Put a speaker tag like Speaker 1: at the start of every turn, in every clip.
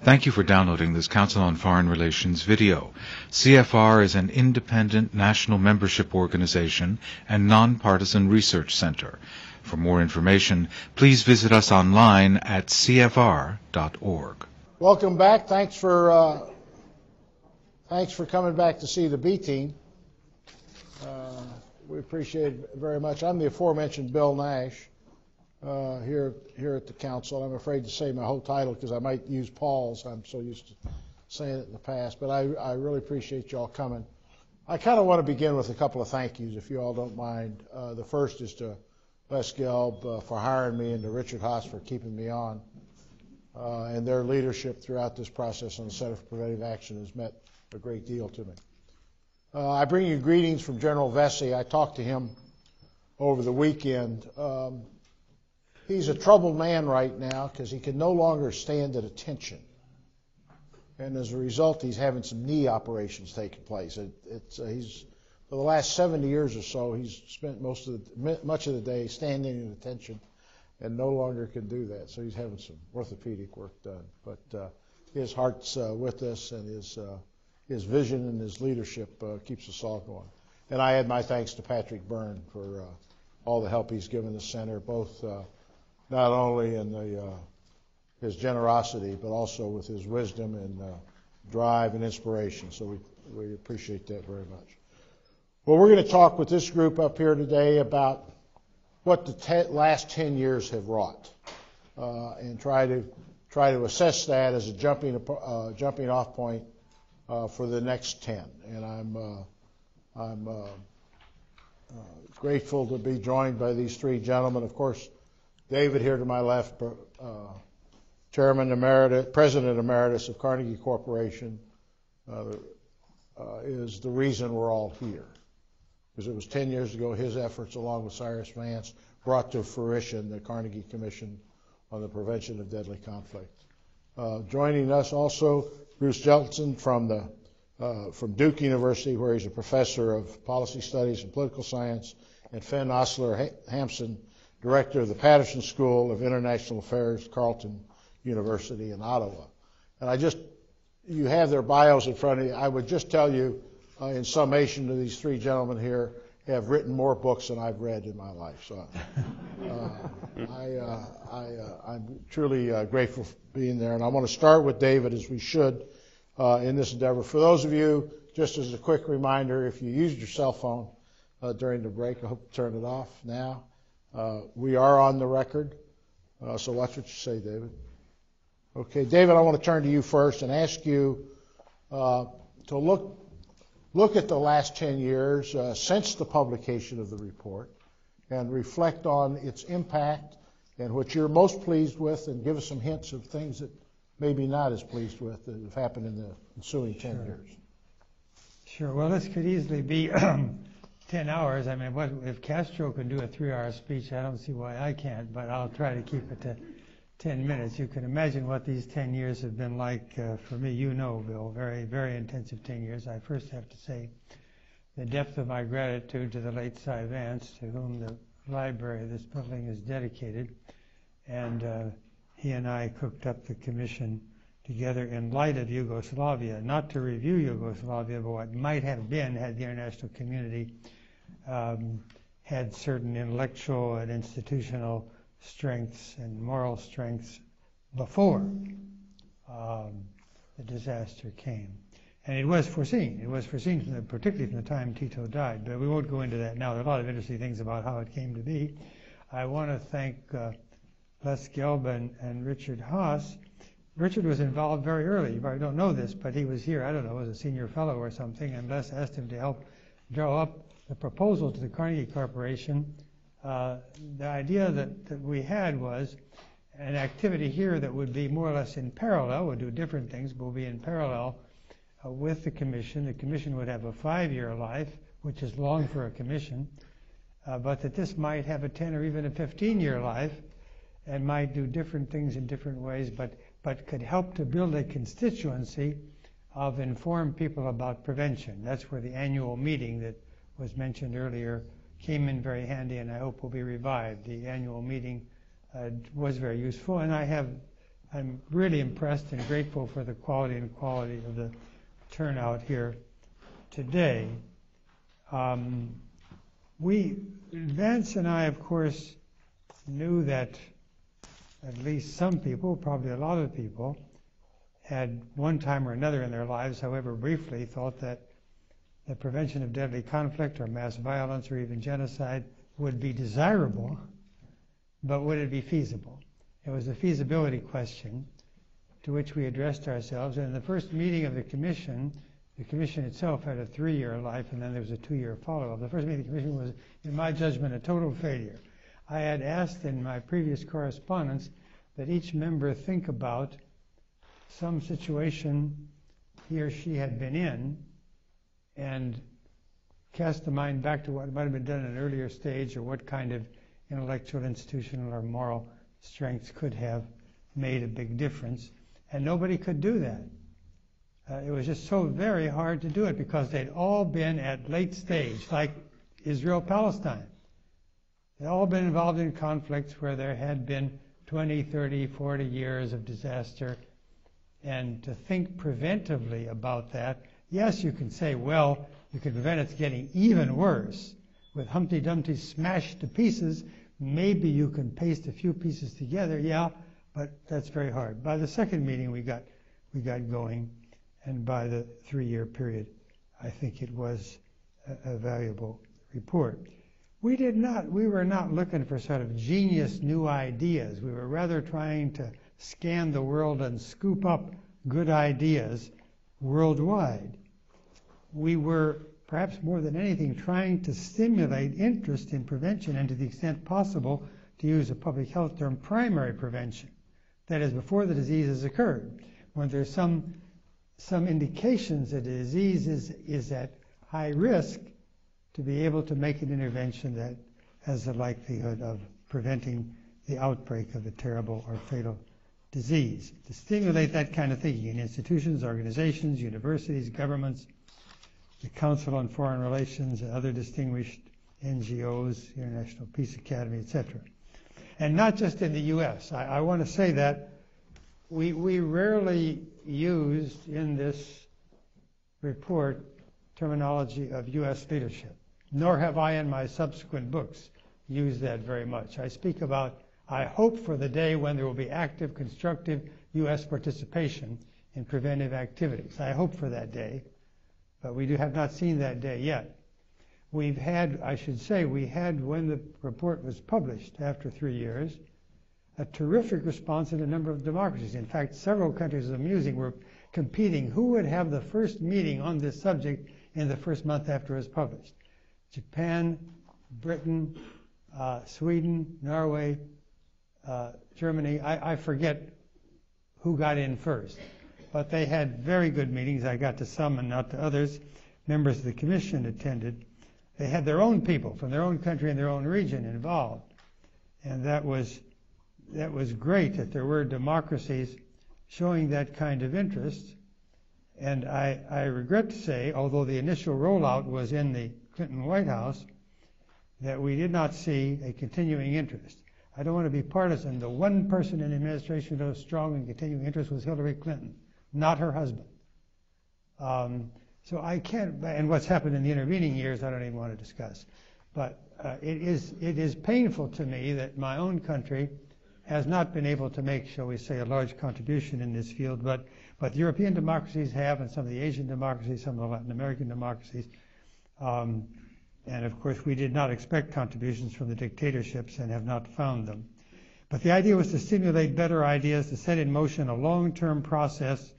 Speaker 1: Thank you for downloading this Council on Foreign Relations video. CFR is an independent national membership organization and nonpartisan research center. For more information, please visit us online at cfr.org.
Speaker 2: Welcome back. Thanks for coming back to see the B team. We appreciate it very much. I'm the aforementioned Bill Nash here at the council. I'm afraid to say my whole title because I might use Paul's. I'm so used to saying it in the past. But I really appreciate you all coming. I kind of want to begin with a couple of thank yous, if you all don't mind. The first is to Les Gelb for hiring me and to Richard Haas for keeping me on. And their leadership throughout this process on the Center for Preventive Action has meant a great deal to me. I bring you greetings from General Vesey. I talked to him over the weekend. He's a troubled man right now because he can no longer stand at attention. And as a result, he's having some knee operations taking place. He's for the last 70 years or so, he's spent much of the day standing at attention and no longer can do that. So he's having some orthopedic work done. But his heart's with us, and his vision and his leadership keeps us all going. And I add my thanks to Patrick Byrne for all the help he's given the center, both not only in his generosity, but also with his wisdom and drive and inspiration. So we appreciate that very much. Well, we're going to talk with this group up here today about what the last 10 years have wrought, and try to assess that as a jumping off point for the next 10. And I'm grateful to be joined by these three gentlemen. Of course, David here to my left, President Emeritus of Carnegie Corporation, is the reason we're all here. Because it was 10 years ago his efforts, along with Cyrus Vance, brought to fruition the Carnegie Commission on the Prevention of Deadly Conflict. Joining us also, Bruce Jentleson from Duke University, where he's a professor of policy studies and political science, and Fenn Osler Hamson, director of the Paterson School of International Affairs, Carleton University in Ottawa. And you have their bios in front of you. I would just tell you, in summation, to these three gentlemen here have written more books than I've read in my life. So I'm truly grateful for being there. And I want to start with David, as we should, in this endeavor. For those of you, just as a quick reminder, if you used your cell phone during the break, I hope you turn it off now. We are on the record, so watch what you say, David. Okay, David, I want to turn to you first and ask you to look at the last 10 years since the publication of the report and reflect on its impact and what you're most pleased with, and give us some hints of things that maybe not as pleased with that have happened in the ensuing 10 years.
Speaker 3: Sure. Well, this could easily be 10 hours. I mean, if Castro could do a 3-hour speech, I don't see why I can't, but I'll try to keep it to 10 minutes. You can imagine what these 10 years have been like for me. You know, Bill, very, very intensive 10 years. I first have to say the depth of my gratitude to the late Cy Vance, to whom the library of this building is dedicated. And he and I cooked up the commission together in light of Yugoslavia, not to review Yugoslavia, but what might have been had the international community had certain intellectual and institutional strengths and moral strengths before the disaster came. And it was foreseen. It was foreseen, particularly from the time Tito died. But we won't go into that now. There are a lot of interesting things about how it came to be. I want to thank Les Gelb and Richard Haas. Richard was involved very early. You probably don't know this, but he was here, I don't know, as a senior fellow or something, and Les asked him to help draw up the proposal to the Carnegie Corporation. The idea that we had was an activity here that would be more or less in parallel, would do different things, but would be in parallel with the commission. The commission would have a 5-year life, which is long for a commission, but that this might have a 10 or even a 15-year life and might do different things in different ways, but could help to build a constituency of informed people about prevention. That's where the annual meeting that was mentioned earlier came in very handy, and I hope will be revived. The annual meeting was very useful, and I have I'm really impressed and grateful for the quality of the turnout here today. Vance and I, of course, knew that at least some people, probably a lot of people, had one time or another in their lives, however briefly, thought that the prevention of deadly conflict or mass violence or even genocide would be desirable, but would it be feasible? It was a feasibility question to which we addressed ourselves. And in the first meeting of the Commission itself had a 3-year life, and then there was a 2-year follow-up. The first meeting of the Commission was, in my judgment, a total failure. I had asked in my previous correspondence that each member think about some situation he or she had been in and cast the mind back to what might have been done at an earlier stage, or what kind of intellectual, institutional, or moral strengths could have made a big difference. And nobody could do that. It was just so very hard to do it because they'd all been at late stage, like Israel-Palestine. They'd all been involved in conflicts where there had been 20, 30, 40 years of disaster. And to think preventively about that, yes, you can say, well, you can prevent it getting even worse. With Humpty Dumpty smashed to pieces, maybe you can paste a few pieces together, yeah, but that's very hard. By the second meeting, we got going, and by the 3-year period, I think it was a valuable report. We were not looking for sort of genius new ideas. We were rather trying to scan the world and scoop up good ideas worldwide. We were, perhaps more than anything, trying to stimulate interest in prevention, and to the extent possible, to use a public health term, primary prevention. That is, before the disease has occurred. When there's some indications that the disease is at high risk, to be able to make an intervention that has the likelihood of preventing the outbreak of a terrible or fatal disease. To stimulate that kind of thinking in institutions, organizations, universities, governments, the Council on Foreign Relations, and other distinguished NGOs, International Peace Academy, etc. And not just in the U.S. I want to say that we rarely used in this report terminology of U.S. leadership, nor have I in my subsequent books used that very much. I speak about, I hope for the day when there will be active, constructive U.S. participation in preventive activities. I hope for that day, but we have not seen that day yet. We had, when the report was published after 3 years, a terrific response in a number of democracies. In fact, several countries, it's amusing, were competing who would have the first meeting on this subject in the first month after it was published. Japan, Britain, Sweden, Norway, Germany. I forget who got in first, but they had very good meetings. I got to some and not to others. Members of the Commission attended. They had their own people from their own country and their own region involved, and that was great that there were democracies showing that kind of interest. And I regret to say, although the initial rollout was in the Clinton White House, that we did not see a continuing interest. I don't want to be partisan. The one person in the administration who was strong and continuing interest was Hillary Clinton, not her husband. So I can't, and what's happened in the intervening years, I don't even want to discuss. But it is painful to me that my own country has not been able to make, shall we say, a large contribution in this field, but European democracies have, and some of the Asian democracies, some of the Latin American democracies. And of course, we did not expect contributions from the dictatorships and have not found them. But the idea was to stimulate better ideas, to set in motion a long-term process.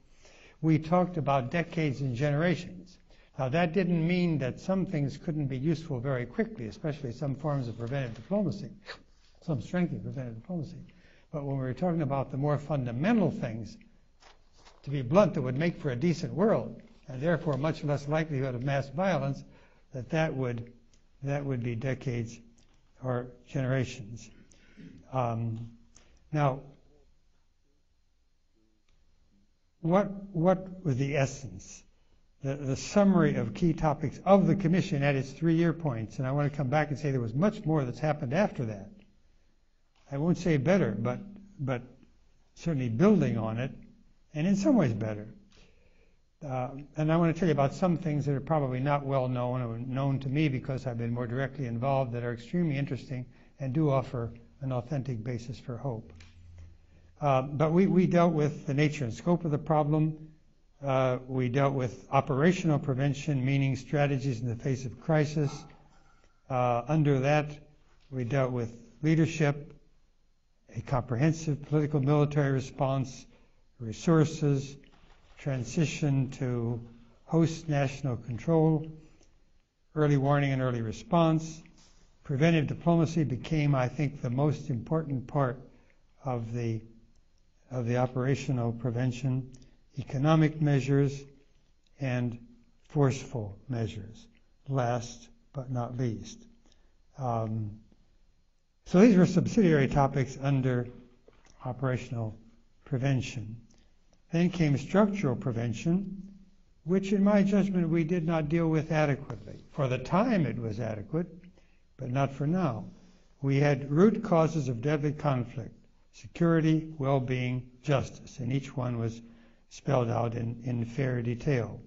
Speaker 3: We talked about decades and generations. Now, that didn't mean that some things couldn't be useful very quickly, especially some forms of preventive diplomacy, some strength in preventive diplomacy. But when we were talking about the more fundamental things, to be blunt, that would make for a decent world, and therefore much less likelihood of mass violence, that would be decades or generations. Now, what was the essence, the summary of key topics of the Commission at its 3-year points? And I want to come back and say there was much more that's happened after that. I won't say better, but certainly building on it, and in some ways better. And I want to tell you about some things that are probably not well known or known to me because I've been more directly involved, that are extremely interesting and do offer an authentic basis for hope. But we dealt with the nature and scope of the problem. We dealt with operational prevention, meaning strategies in the face of crisis. Under that, we dealt with leadership, a comprehensive political military response, resources, transition to host national control, early warning and early response. Preventive diplomacy became, I think, the most important part of the operational prevention, economic measures, and forceful measures, last but not least. So these were subsidiary topics under operational prevention. Then came structural prevention, which in my judgment we did not deal with adequately. For the time it was adequate, but not for now. We had root causes of deadly conflict: security, well-being, justice, and each one was spelled out in fair detail.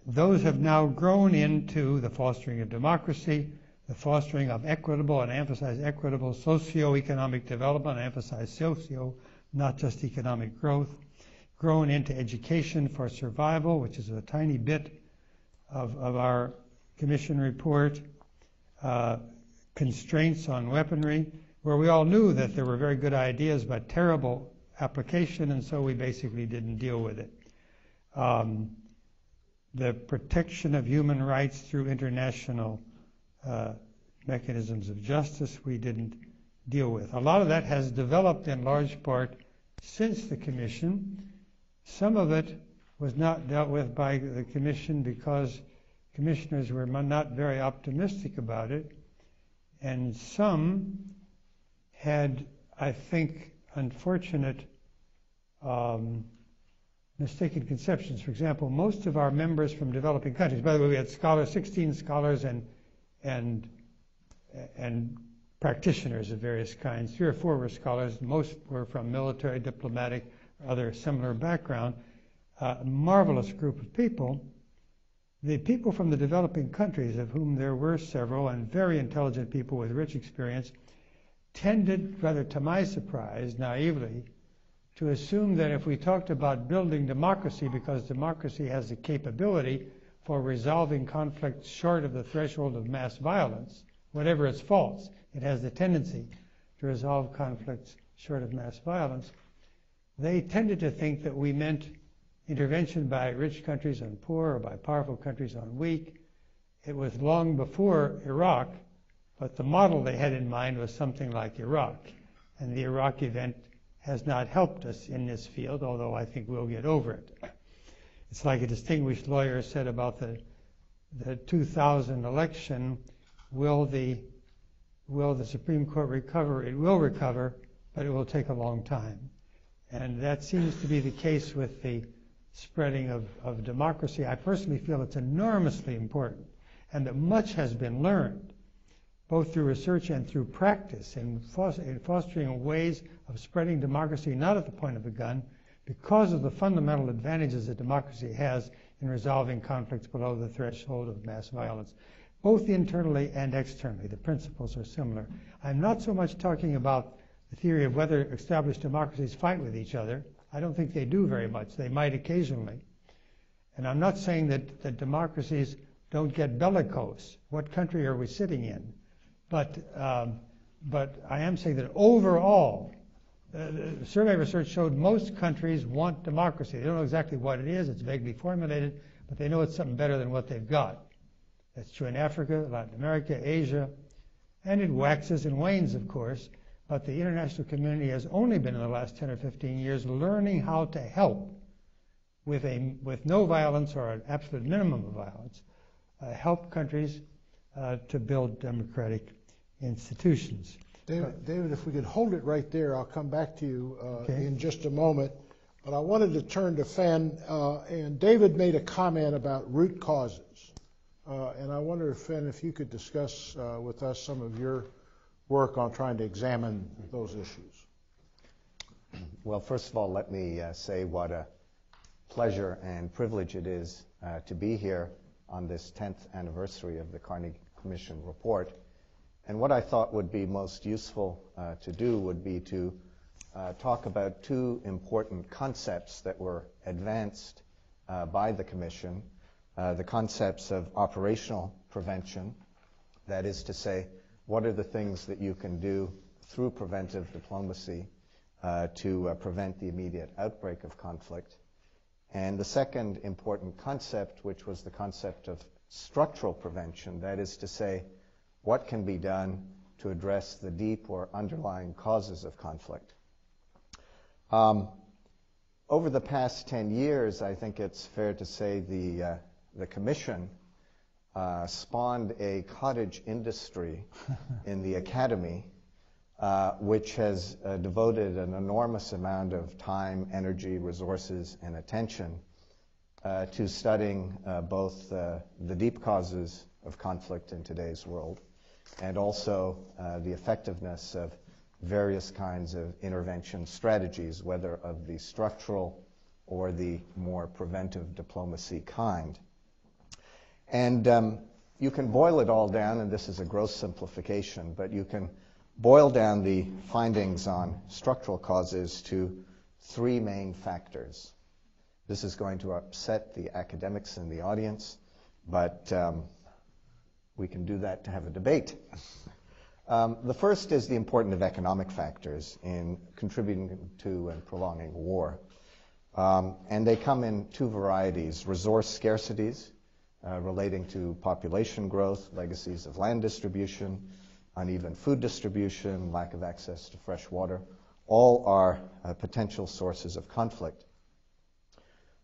Speaker 3: Those have now grown into the fostering of democracy, the fostering of equitable, and I emphasize equitable, socio-economic development, I emphasize socio, not just economic growth, grown into education for survival, which is a tiny bit of our commission report, constraints on weaponry, where we all knew that there were very good ideas but terrible application, and so we basically didn't deal with it. The protection of human rights through international mechanisms of justice we didn't deal with. A lot of that has developed in large part since the Commission. Some of it was not dealt with by the Commission because commissioners were not very optimistic about it, and some had, I think, unfortunate mistaken conceptions. For example, most of our members from developing countries, by the way, we had scholars, 16 scholars and practitioners of various kinds. 3 or 4 were scholars. Most were from military, diplomatic, or other similar background. A marvelous group of people. The people from the developing countries, of whom there were several, and very intelligent people with rich experience, tended, rather to my surprise, naively, to assume that if we talked about building democracy, because democracy has the capability for resolving conflicts short of the threshold of mass violence, whatever its faults, it has the tendency to resolve conflicts short of mass violence, they tended to think that we meant intervention by rich countries on poor or by powerful countries on weak. It was long before Iraq, but the model they had in mind was something like Iraq. And the Iraq event has not helped us in this field, although I think we'll get over it. It's like a distinguished lawyer said about the 2000 election, will the Supreme Court recover? It will recover, but it will take a long time. And that seems to be the case with the spreading of democracy. I personally feel it's enormously important, and that much has been learned, both through research and through practice, in fostering ways of spreading democracy not at the point of a gun, because of the fundamental advantages that democracy has in resolving conflicts below the threshold of mass violence, both internally and externally. The principles are similar. I'm not so much talking about the theory of whether established democracies fight with each other. I don't think they do very much. They might occasionally. And I'm not saying that democracies don't get bellicose. What country are we sitting in? But I am saying that overall, the survey research showed most countries want democracy. They don't know exactly what it is. It's vaguely formulated, but they know it's something better than what they've got. That's true in Africa, Latin America, Asia, and it waxes and wanes, of course. But the international community has only been in the last 10 or 15 years learning how to help with no violence or an absolute minimum of violence, help countries to build democratic institutions.
Speaker 2: David, if we could hold it right there, I'll come back to you in just a moment. But I wanted to turn to Fen, and David made a comment about root causes. And I wonder, Fen, if you could discuss with us some of your work on trying to examine those issues.
Speaker 4: Well, first of all, let me say what a pleasure and privilege it is to be here on this 10th anniversary of the Carnegie Commission report. And what I thought would be most useful to do would be to talk about two important concepts that were advanced by the Commission, the concepts of operational prevention, that is to say, what are the things that you can do through preventive diplomacy to prevent the immediate outbreak of conflict. And the second important concept, which was the concept of structural prevention, that is to say, what can be done to address the deep or underlying causes of conflict. Over the past 10 years, I think it's fair to say the Commission spawned a cottage industry in the Academy, which has devoted an enormous amount of time, energy, resources, and attention to studying both the deep causes of conflict in today's world and also the effectiveness of various kinds of intervention strategies, whether of the structural or the more preventive diplomacy kind. And you can boil it all down, and this is a gross simplification, but you can boil down the findings on structural causes to three main factors. This is going to upset the academics in the audience, but we can do that to have a debate. The first is the importance of economic factors in contributing to and prolonging war. And they come in two varieties: resource scarcities relating to population growth, legacies of land distribution, uneven food distribution, lack of access to fresh water. All are potential sources of conflict.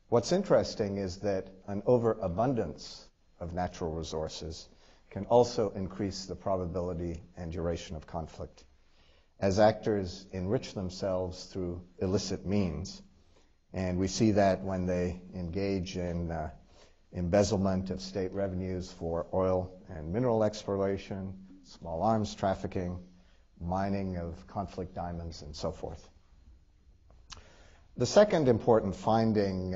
Speaker 4: What's interesting is that an overabundance of natural resources can also increase the probability and duration of conflict, as actors enrich themselves through illicit means. And we see that when they engage in embezzlement of state revenues for oil and mineral exploration, small arms trafficking, mining of conflict diamonds, and so forth. The second important finding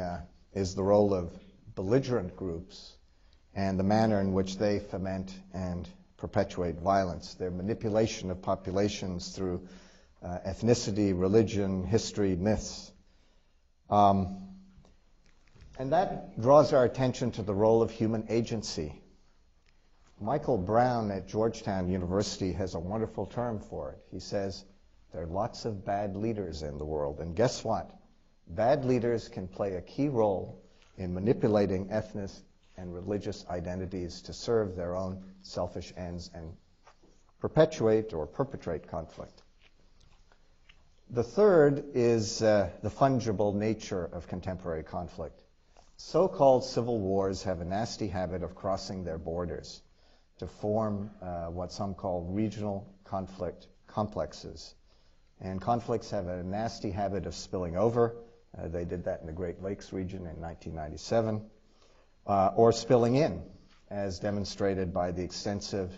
Speaker 4: is the role of belligerent groups and the manner in which they foment and perpetuate violence, their manipulation of populations through ethnicity, religion, history, myths. And that draws our attention to the role of human agency. Michael Brown at Georgetown University has a wonderful term for it. He says, there are lots of bad leaders in the world, and guess what? Bad leaders can play a key role in manipulating ethnic and religious identities to serve their own selfish ends and perpetuate or perpetrate conflict. The third is the fungible nature of contemporary conflict. So-called civil wars have a nasty habit of crossing their borders to form what some call regional conflict complexes. And conflicts have a nasty habit of spilling over. They did that in the Great Lakes region in 1997. Or spilling in, as demonstrated by the extensive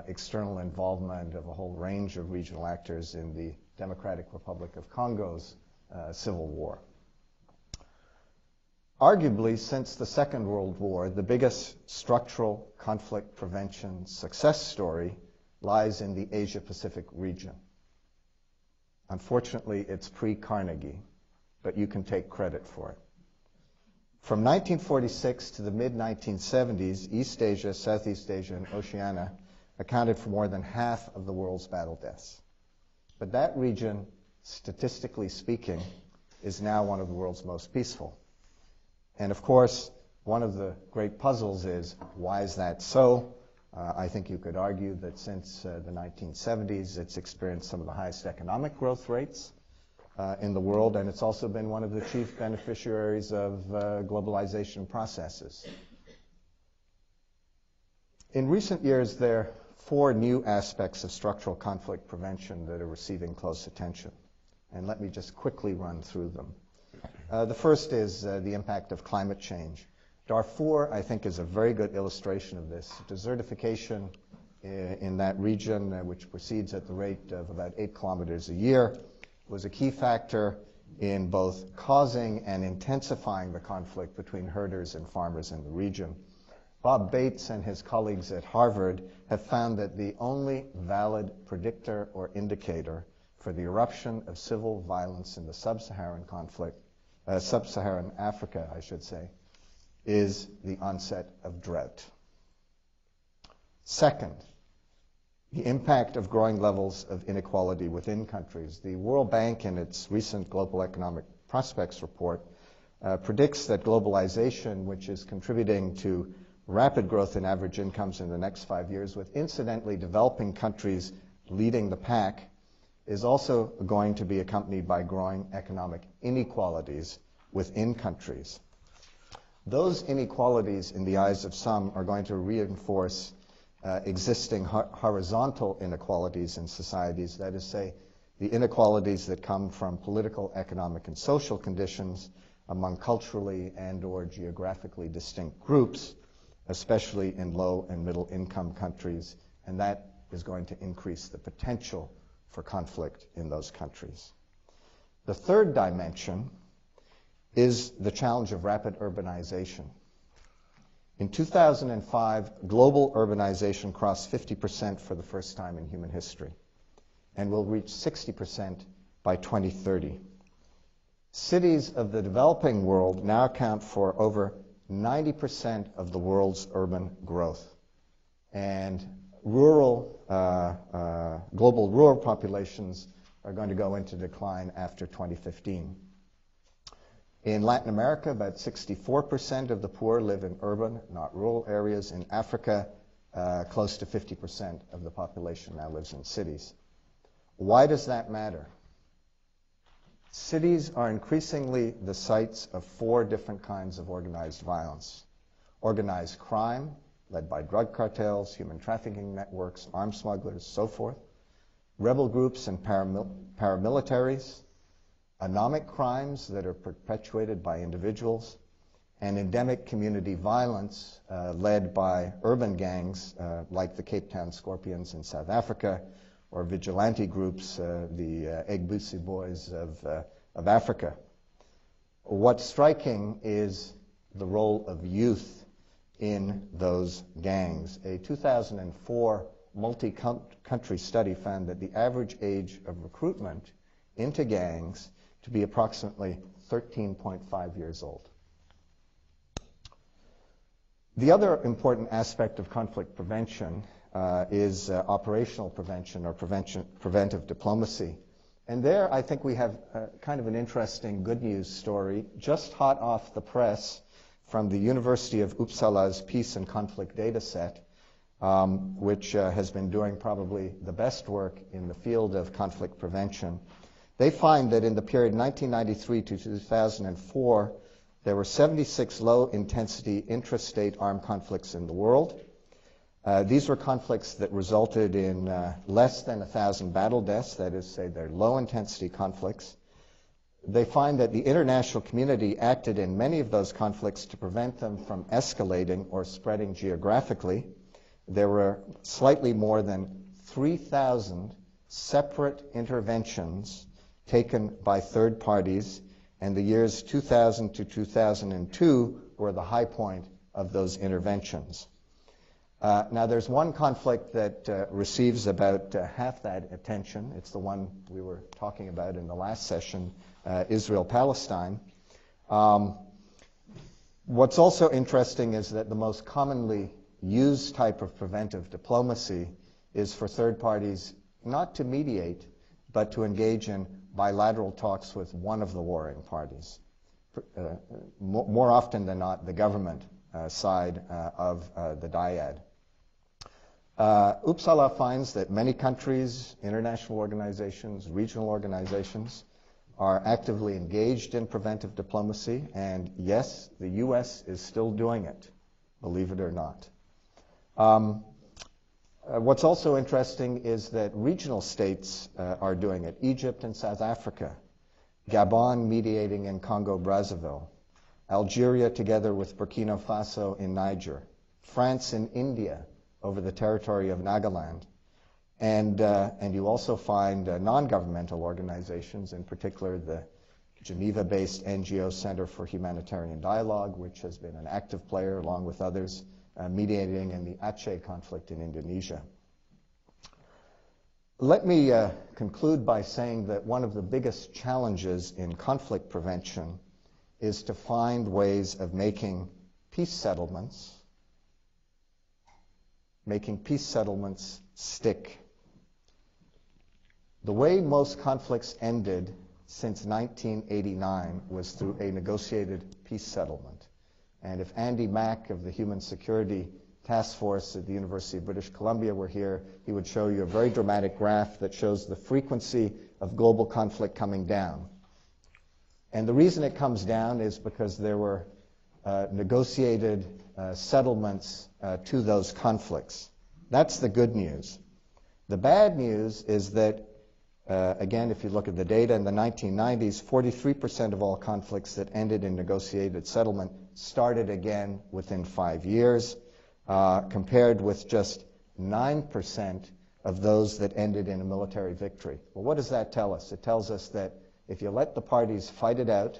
Speaker 4: external involvement of a whole range of regional actors in the Democratic Republic of Congo's civil war. Arguably, since the Second World War, the biggest structural conflict prevention success story lies in the Asia-Pacific region. Unfortunately, it's pre-Carnegie, but you can take credit for it. From 1946 to the mid-1970s, East Asia, Southeast Asia, and Oceania accounted for more than half of the world's battle deaths. But that region, statistically speaking, is now one of the world's most peaceful. And of course, one of the great puzzles is, why is that so? I think you could argue that since the 1970s, it's experienced some of the highest economic growth rates in the world, and it's also been one of the chief beneficiaries of globalization processes. In recent years, there are four new aspects of structural conflict prevention that are receiving close attention. And let me just quickly run through them. The first is the impact of climate change. Darfur, I think, is a very good illustration of this. Desertification in that region, which proceeds at the rate of about 8 kilometers a year, was a key factor in both causing and intensifying the conflict between herders and farmers in the region. Bob Bates and his colleagues at Harvard have found that the only valid predictor or indicator for the eruption of civil violence in the sub-Saharan conflict, sub-Saharan Africa, I should say, is the onset of drought. Second, the impact of growing levels of inequality within countries. The World Bank, in its recent Global Economic Prospects report, predicts that globalization, which is contributing to rapid growth in average incomes in the next 5 years, with incidentally developing countries leading the pack, is also going to be accompanied by growing economic inequalities within countries. Those inequalities, in the eyes of some, are going to reinforce existing horizontal inequalities in societies, that is, say, the inequalities that come from political, economic, and social conditions among culturally and or geographically distinct groups, especially in low and middle income countries, and that is going to increase the potential for conflict in those countries. The third dimension is the challenge of rapid urbanization. In 2005, global urbanization crossed 50% for the first time in human history and will reach 60% by 2030. Cities of the developing world now account for over 90% of the world's urban growth. And global rural populations are going to go into decline after 2015. In Latin America, about 64% of the poor live in urban, not rural areas. In Africa, close to 50% of the population now lives in cities. Why does that matter? Cities are increasingly the sites of 4 different kinds of organized violence. Organized crime, led by drug cartels, human trafficking networks, arms smugglers, so forth. Rebel groups and paramilitaries. Anomic crimes that are perpetuated by individuals, and endemic community violence led by urban gangs like the Cape Town Scorpions in South Africa, or vigilante groups, the Egbusi Boys of Africa. What's striking is the role of youth in those gangs. A 2004 multi-country study found that the average age of recruitment into gangs to be approximately 13.5 years old. The other important aspect of conflict prevention is operational prevention or preventive diplomacy. And there I think we have kind of an interesting good news story, just hot off the press from the University of Uppsala's Peace and Conflict Data Set, which has been doing probably the best work in the field of conflict prevention. They find that in the period 1993 to 2004, there were 76 low-intensity intrastate armed conflicts in the world. These were conflicts that resulted in less than 1,000 battle deaths, that is, say, they're low-intensity conflicts. They find that the international community acted in many of those conflicts to prevent them from escalating or spreading geographically. There were slightly more than 3,000 separate interventions taken by third parties, and the years 2000 to 2002 were the high point of those interventions. Now, there's one conflict that receives about half that attention. It's the one we were talking about in the last session, Israel-Palestine. What's also interesting is that the most commonly used type of preventive diplomacy is for third parties not to mediate, but to engage in bilateral talks with one of the warring parties. More often than not, the government side of the dyad. Uppsala finds that many countries, international organizations, regional organizations, are actively engaged in preventive diplomacy, and yes, the U.S. is still doing it, believe it or not. What's also interesting is that regional states are doing it. Egypt and South Africa, Gabon mediating in Congo-Brazzaville, Algeria together with Burkina Faso in Niger, France and India over the territory of Nagaland, And you also find non-governmental organizations, in particular the Geneva-based NGO Center for Humanitarian Dialogue, which has been an active player along with others, mediating in the Aceh conflict in Indonesia. Let me conclude by saying that one of the biggest challenges in conflict prevention is to find ways of making peace settlements stick. The way most conflicts ended since 1989 was through a negotiated peace settlement. And if Andy Mack of the Human Security Task Force at the University of British Columbia were here, he would show you a very dramatic graph that shows the frequency of global conflict coming down. And the reason it comes down is because there were negotiated settlements to those conflicts. That's the good news. The bad news is that, again, if you look at the data in the 1990s, 43% of all conflicts that ended in negotiated settlement started again within 5 years, compared with just 9% of those that ended in a military victory. Well, what does that tell us? It tells us that if you let the parties fight it out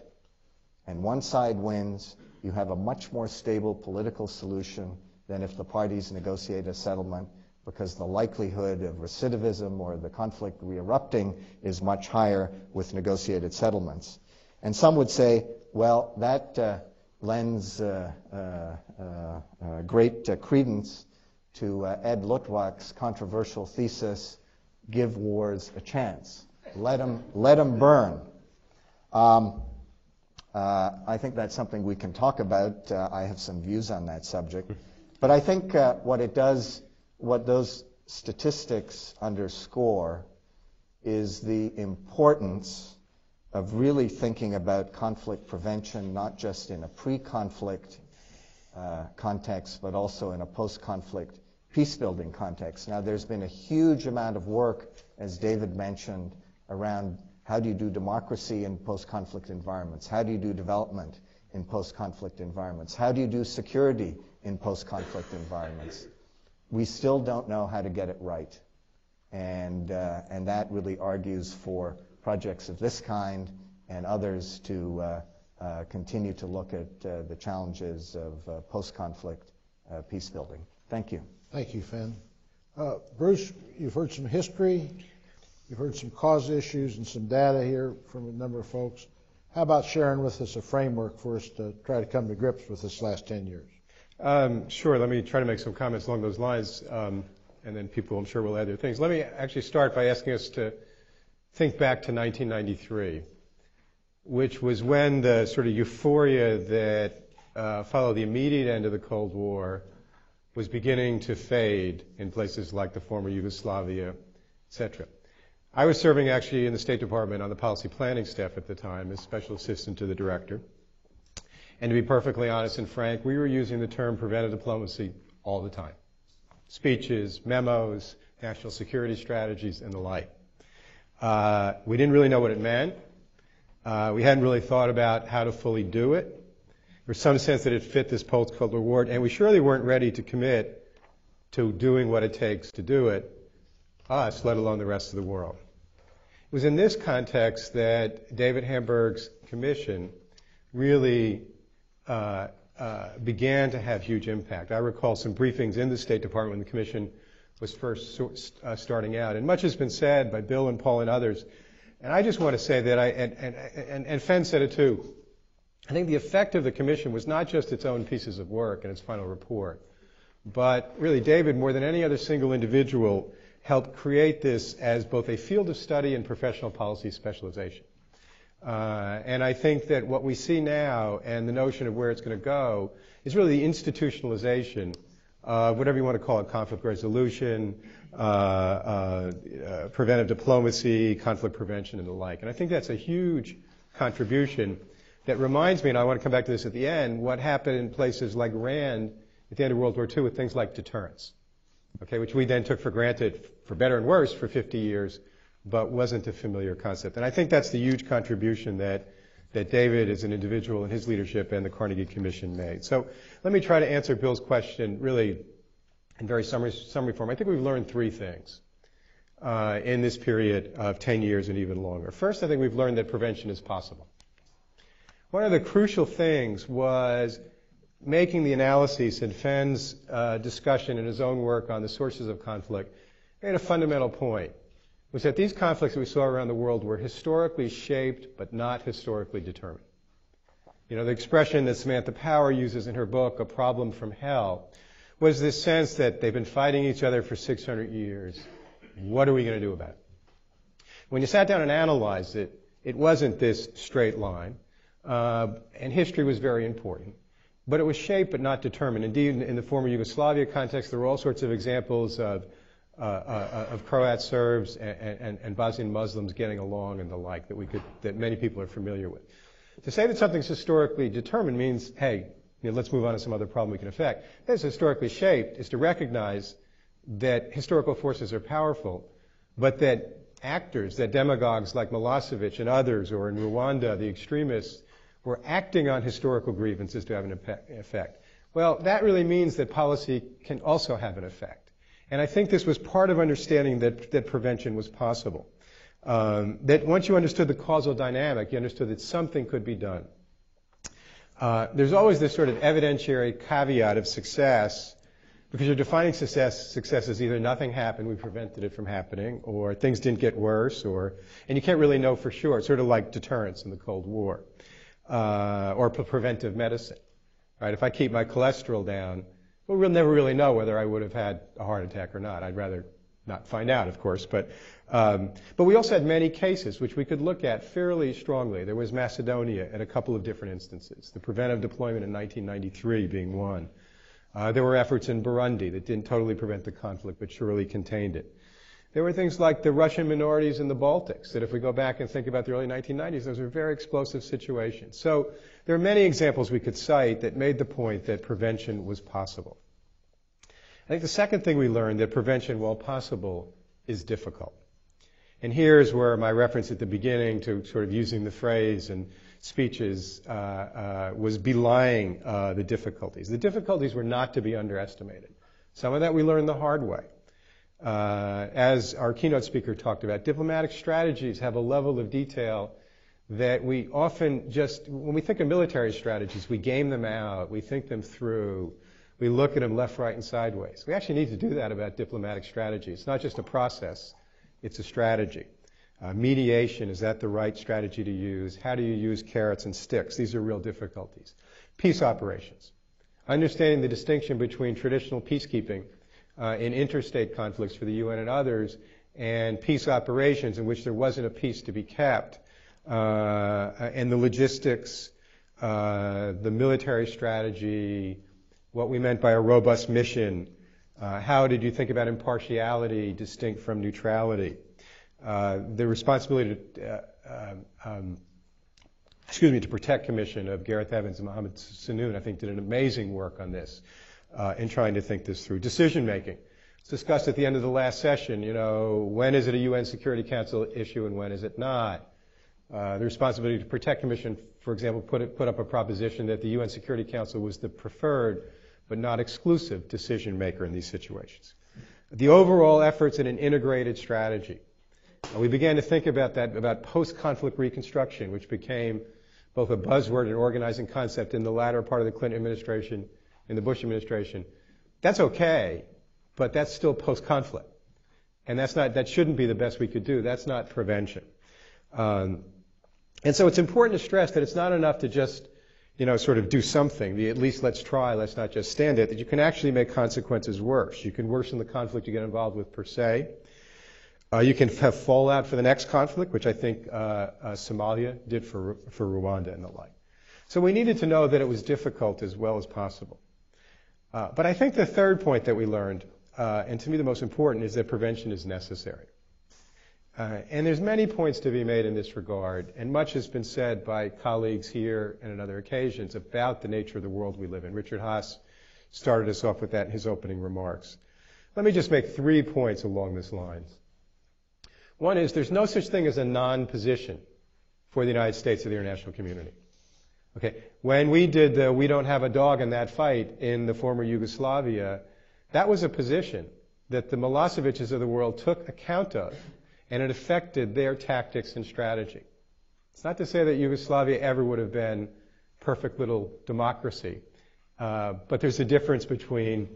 Speaker 4: and one side wins, you have a much more stable political solution than if the parties negotiate a settlement, because the likelihood of recidivism or the conflict re-erupting is much higher with negotiated settlements. And some would say, well, that lends great credence to Ed Luttwak's controversial thesis, give wars a chance. Let them burn. I think that's something we can talk about. I have some views on that subject. But I think what those statistics underscore is the importance of really thinking about conflict prevention, not just in a pre-conflict context, but also in a post-conflict peace-building context. Now, there's been a huge amount of work, as David mentioned, around how do you do democracy in post-conflict environments? How do you do development in post-conflict environments? How do you do security in post-conflict environments? We still don't know how to get it right. And that really argues for projects of this kind and others to continue to look at the challenges of post-conflict peace building. Thank you.
Speaker 2: Thank you, Finn. Bruce, you've heard some history, you've heard some cause issues and some data here from a number of folks. How about sharing with us a framework for us to try to come to grips with this last 10 years?
Speaker 5: Sure. Let me try to make some comments along those lines, and then people, I'm sure, will add their things. Let me actually start by asking us to think back to 1993, which was when the sort of euphoria that followed the immediate end of the Cold War was beginning to fade in places like the former Yugoslavia, et cetera. I was serving actually in the State Department on the policy planning staff at the time as special assistant to the director. And to be perfectly honest and frank, we were using the term preventive diplomacy all the time. Speeches, memos, national security strategies, and the like. We didn't really know what it meant. We hadn't really thought about how to fully do it. There was some sense that it fit this post-Cold War world, and we surely weren't ready to commit to doing what it takes to do it, us, let alone the rest of the world. It was in this context that David Hamburg's commission really began to have huge impact. I recall some briefings in the State Department when the commission was first starting out, and much has been said by Bill and Paul and others. And I just want to say that and Fenn said it too, I think the effect of the commission was not just its own pieces of work and its final report, but really David, more than any other single individual, helped create this as both a field of study and professional policy specialization. And I think that what we see now and the notion of where it's going to go is really the institutionalization of whatever you want to call it, conflict resolution, preventive diplomacy, conflict prevention, and the like. And I think that's a huge contribution that reminds me, and I want to come back to this at the end, what happened in places like Rand at the end of World War II with things like deterrence, okay, which we then took for granted, for better and worse, for 50 years, but wasn't a familiar concept. And I think that's the huge contribution that David as an individual and his leadership and the Carnegie Commission made. So let me try to answer Bill's question really in very summary form. I think we've learned three things. in this period of 10 years and even longer. First, I think we've learned that prevention is possible. One of the crucial things was making the analyses in Fenn's discussion in his own work on the sources of conflict, made a fundamental point, was that these conflicts that we saw around the world were historically shaped but not historically determined. You know, the expression that Samantha Power uses in her book, A Problem from Hell, was this sense that they've been fighting each other for 600 years. What are we going to do about it? When you sat down and analyzed it, it wasn't this straight line, and history was very important. But it was shaped but not determined. Indeed, in the former Yugoslavia context, there were all sorts of examples of Croat Serbs and Bosnian Muslims getting along and the like that many people are familiar with. To say that something's historically determined means, hey, let's move on to some other problem we can affect. That's historically shaped is to recognize that historical forces are powerful, but that actors, that demagogues like Milosevic and others, or in Rwanda, the extremists, were acting on historical grievances to have an effect. Well, that really means that policy can also have an effect. And I think this was part of understanding that prevention was possible. That once you understood the causal dynamic, you understood that something could be done. There's always this sort of evidentiary caveat of success, because you're defining success. Success is either nothing happened, we prevented it from happening, or things didn't get worse, and you can't really know for sure. It's sort of like deterrence in the Cold War, or preventive medicine. Right? If I keep my cholesterol down, well, we'll never really know whether I would have had a heart attack or not. I'd rather not find out, of course. But we also had many cases which we could look at fairly strongly. There was Macedonia at a couple of different instances, the preventive deployment in 1993 being one. There were efforts in Burundi that didn't totally prevent the conflict, but surely contained it. There were things like the Russian minorities in the Baltics, that if we go back and think about the early 1990s, those were very explosive situations. So there are many examples we could cite that made the point that prevention was possible. I think the second thing we learned, that prevention, while possible, is difficult. And here's where my reference at the beginning to sort of using the phrase and speeches was belying the difficulties. The difficulties were not to be underestimated. Some of that we learned the hard way. As our keynote speaker talked about, diplomatic strategies have a level of detail that we often just, when we think of military strategies, we game them out, we think them through, we look at them left, right, and sideways. We actually need to do that about diplomatic strategy. It's not just a process, it's a strategy. Mediation, is that the right strategy to use? How do you use carrots and sticks? These are real difficulties. Peace operations. Understanding the distinction between traditional peacekeeping in interstate conflicts for the UN and others, and peace operations in which there wasn't a peace to be kept, and the logistics, the military strategy, what we meant by a robust mission, how did you think about impartiality distinct from neutrality, the responsibility to protect commission of Gareth Evans and Mohammed Sanoun, I think, did an amazing work on this in trying to think this through. Decision making. It's discussed at the end of the last session, when is it a UN Security Council issue and when is it not? The responsibility to protect commission, for example, put up a proposition that the UN Security Council was the preferred but not exclusive decision maker in these situations. The overall efforts in an integrated strategy. We began to think about that, about post-conflict reconstruction, which became both a buzzword and organizing concept in the latter part of the Clinton administration, in the Bush administration. That's okay, but that's still post-conflict. And that shouldn't be the best we could do. That's not prevention. And so it's important to stress that it's not enough to just, sort of do something, at least let's try, let's not just stand it, that you can actually make consequences worse. You can worsen the conflict you get involved with per se. You can have fallout for the next conflict, which I think Somalia did for Rwanda and the like. So we needed to know that it was difficult as well as possible. But I think the third point that we learned, and to me the most important, is that prevention is necessary. And there's many points to be made in this regard, and much has been said by colleagues here and on other occasions about the nature of the world we live in. Richard Haas started us off with that in his opening remarks. Let me just make 3 points along this line. One is there's no such thing as a non-position for the United States or the international community. Okay, when we did the "we don't have a dog in that fight" in the former Yugoslavia, that was a position that the Milosevic's of the world took account of, and it affected their tactics and strategy. It's not to say that Yugoslavia ever would have been perfect little democracy, but there's a difference between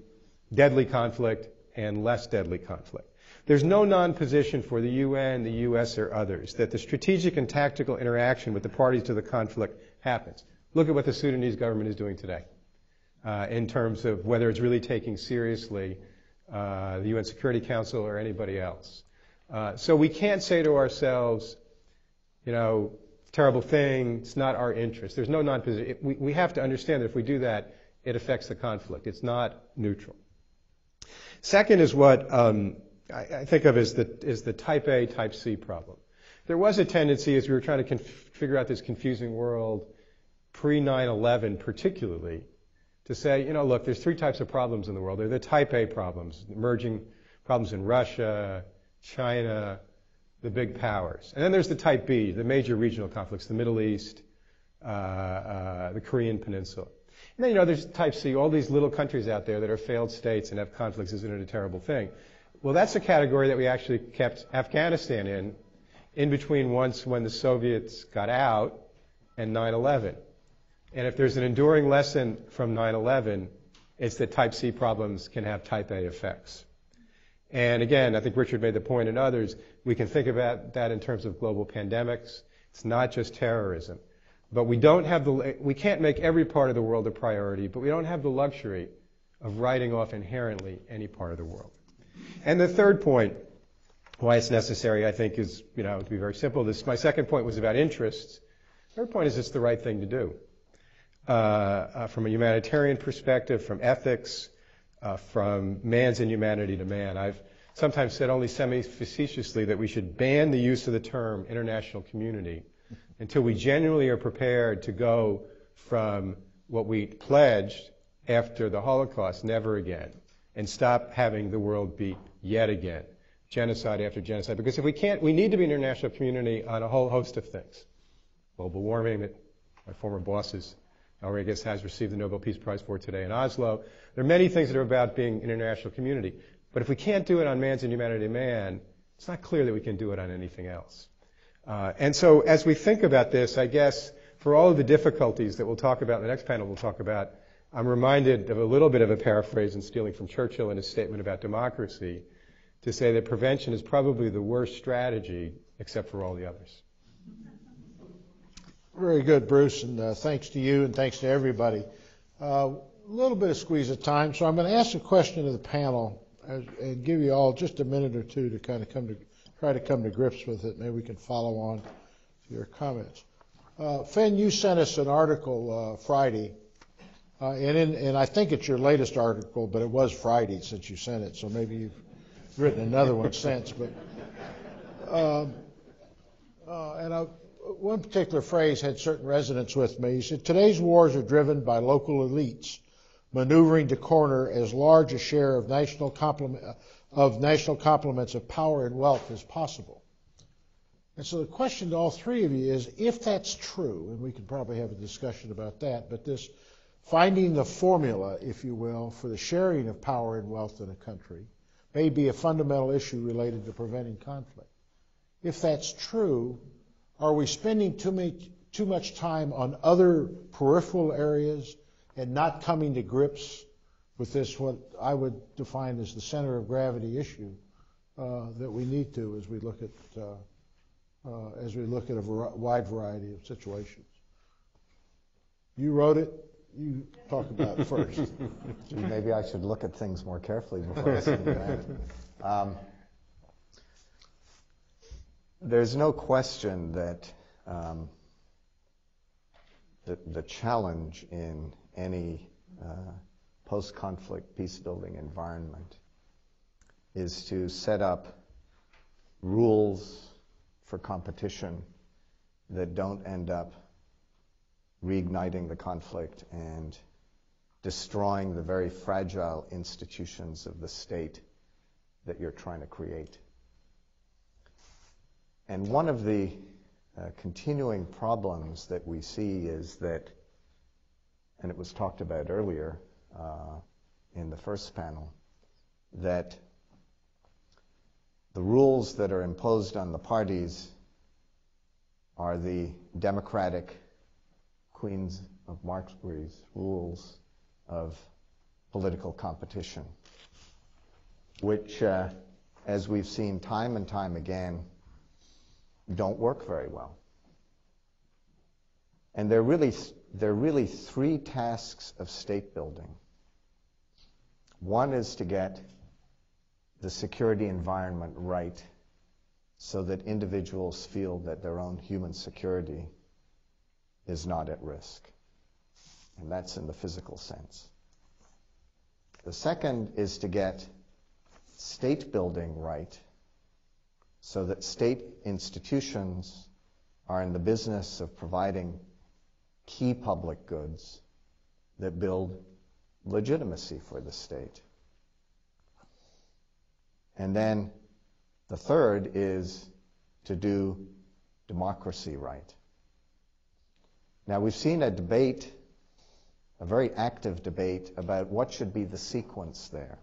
Speaker 5: deadly conflict and less deadly conflict. There's no non-position for the UN, the US, or others that the strategic and tactical interaction with the parties to the conflict happens. Look at what the Sudanese government is doing today in terms of whether it's really taking seriously the UN Security Council or anybody else. So we can't say to ourselves, terrible thing, it's not our interest. There's no non-position. We have to understand that if we do that, it affects the conflict. It's not neutral. Second is what I think of as the type A, type C problem. There was a tendency as we were trying to figure out this confusing world pre-9/11 particularly to say, look, there's three types of problems in the world. There are the type A problems, emerging problems in Russia, China, the big powers. And then there's the type B, the major regional conflicts, the Middle East, the Korean Peninsula. And then, there's type C, all these little countries out there that are failed states and have conflicts. Isn't it a terrible thing? Well, that's a category that we actually kept Afghanistan in between once when the Soviets got out and 9/11. And if there's an enduring lesson from 9/11, it's that type C problems can have type A effects. And again, I think Richard made the point and others, we can think about that in terms of global pandemics. It's not just terrorism. But we can't make every part of the world a priority, but we don't have the luxury of writing off inherently any part of the world. And the third point, why it's necessary, I think, is, to be very simple. My second point was about interests. Third point is it's the right thing to do. From a humanitarian perspective, from ethics, from man's inhumanity to man. I've sometimes said only semi-facetiously that we should ban the use of the term international community until we genuinely are prepared to go from what we pledged after the Holocaust, never again, and stop having the world beat yet again, genocide after genocide. Because if we can't, we need to be an international community on a whole host of things. Global warming, that my former bosses, Rodriguez has received the Nobel Peace Prize for today in Oslo. There are many things that are about being an international community. But if we can't do it on man's inhumanity to man, it's not clear that we can do it on anything else. And so as we think about this, I guess, for all of the difficulties that we'll talk about in the next panel we'll talk about, I'm reminded of a little bit of a paraphrase and stealing from Churchill in his statement about democracy to say that prevention is probably the worst strategy except for all the others.
Speaker 2: Very good, Bruce, and thanks to you and thanks to everybody. A little bit of squeeze of time, so I'm going to ask a question to the panel and give you all just a minute or two to kind of try to come to grips with it. Maybe we can follow on to your comments. Fen, you sent us an article Friday, and I think it's your latest article, but it was Friday since you sent it, so maybe you've written another one since. But one particular phrase had certain resonance with me. He said, today's wars are driven by local elites maneuvering to corner as large a share of national complements of power and wealth as possible. And so the question to all three of you is, if that's true, and we can probably have a discussion about that, but this finding the formula, if you will, for the sharing of power and wealth in a country may be a fundamental issue related to preventing conflict. If that's true, are we spending too much time on other peripheral areas and not coming to grips with this, what I would define as the center of gravity issue that we need to as we look at a wide variety of situations? You wrote it. You talk about it first.
Speaker 4: Maybe I should look at things more carefully before I send it back. There's no question that the challenge in any post-conflict peace-building environment is to set up rules for competition that don't end up reigniting the conflict and destroying the very fragile institutions of the state that you're trying to create. And one of the continuing problems that we see is that, and it was talked about earlier in the first panel, that The rules that are imposed on the parties are the democratic Queens of Marksbury's rules of political competition, which, as we've seen time and time again, don't work very well. And there are really three tasks of state building. One is to get the security environment right so that individuals feel that their own human security is not at risk. And that's in the physical sense. The second is to get state building right so that state institutions are in the business of providing key public goods that build legitimacy for the state. And then the third is to do democracy right. Now, we've seen a debate, a very active debate, about what should be the sequence there.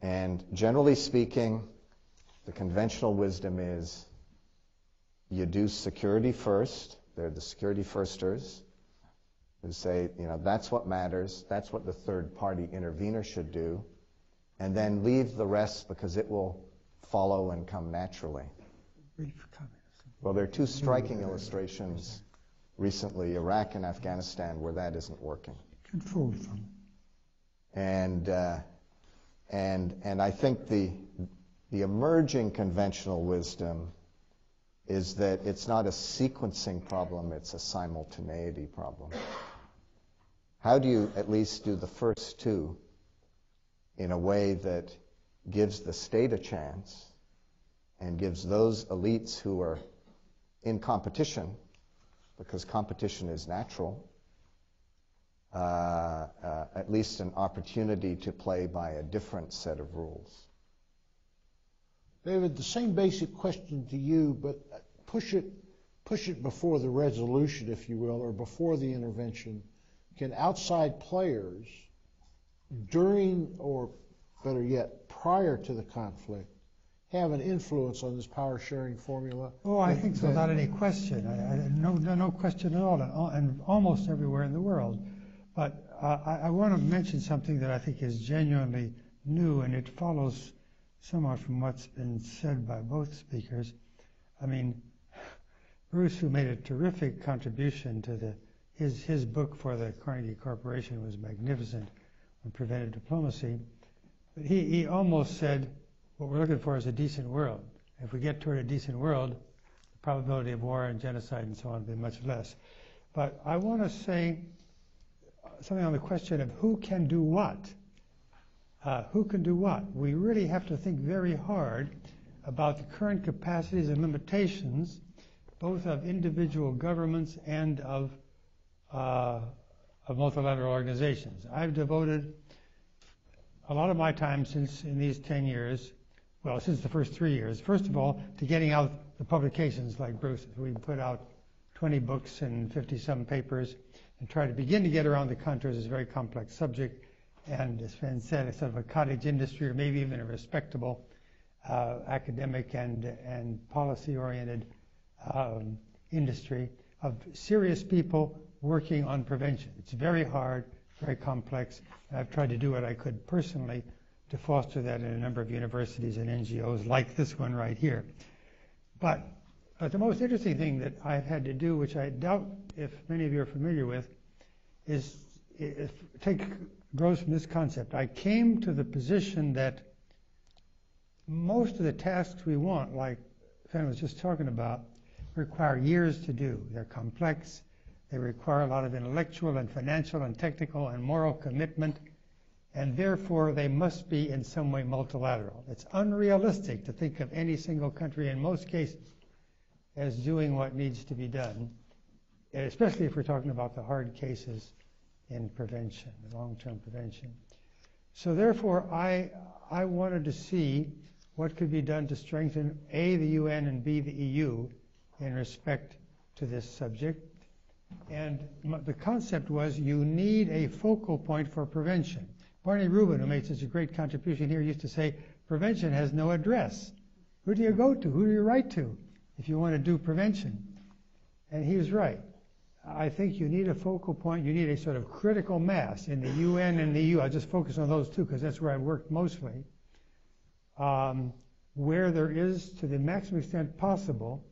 Speaker 4: And generally speaking, the conventional wisdom is you do security first. They're the security firsters who say, that's what matters. That's what the third-party intervener should do. And then leave the rest because it will follow and come naturally. Well, there are two striking illustrations recently, Iraq and Afghanistan, where that isn't working. And I think the emerging conventional wisdom is that it's not a sequencing problem, it's a simultaneity problem. How do you at least do the first two in a way that gives the state a chance and gives those elites who are in competition, because competition is natural, at least an opportunity to play by a different set of rules?
Speaker 2: David, the same basic question to you, but push it before the resolution, if you will, or before the intervention. Can outside players, during or better yet, prior to the conflict, have an influence on this power sharing formula?
Speaker 3: Oh, I think so, without any question. No question at all, and almost everywhere in the world. But I want to mention something that I think is genuinely new, and it follows somewhat from what's been said by both speakers. I mean, Bruce, who made a terrific contribution to his book for the Carnegie Corporation, was magnificent on preventive diplomacy. But he almost said, what we're looking for is a decent world. If we get toward a decent world, the probability of war and genocide and so on will be much less. But I want to say something on the question of who can do what. Who can do what? We really have to think very hard about the current capacities and limitations, both of individual governments and of multilateral organizations. I've devoted a lot of my time in these 10 years, since the first 3 years, first of all, to getting out the publications like Bruce's. We put out 20 books and 50-some papers and try to begin to get around the contours of this very complex subject. And as Ben said, it's sort of a cottage industry, or maybe even a respectable academic and policy-oriented industry of serious people working on prevention. It's very hard, very complex. I've tried to do what I could personally to foster that in a number of universities and NGOs like this one right here. But the most interesting thing that I've had to do, which I doubt if many of you are familiar with, is grows from this concept. I came to the position that most of the tasks we want, like Fen was just talking about, require years to do. They're complex. They require a lot of intellectual and financial and technical and moral commitment, and therefore they must be in some way multilateral. It's unrealistic to think of any single country in most cases as doing what needs to be done, especially if we're talking about the hard cases in prevention, long-term prevention. So therefore, I wanted to see what could be done to strengthen A, the UN, and B, the EU in respect to this subject. And the concept was you need a focal point for prevention. Barney Rubin, who made such a great contribution here, used to say prevention has no address. Who do you go to? Who do you write to if you want to do prevention? And he was right. I think you need a focal point. You need a sort of critical mass in the UN and the EU. I'll just focus on those two because that's where I've worked mostly. Where there is, to the maximum extent possible,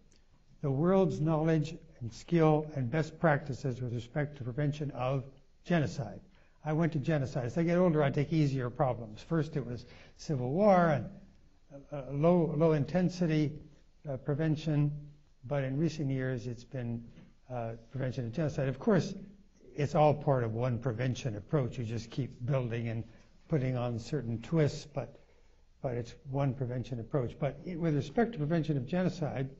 Speaker 3: the world's knowledge and skill and best practices with respect to prevention of genocide. I went to genocide. As I get older, I take easier problems. First, it was civil war and low intensity prevention, but in recent years, it's been prevention of genocide. Of course, it's all part of one prevention approach. You just keep building and putting on certain twists, but it's one prevention approach. But with respect to prevention of genocide,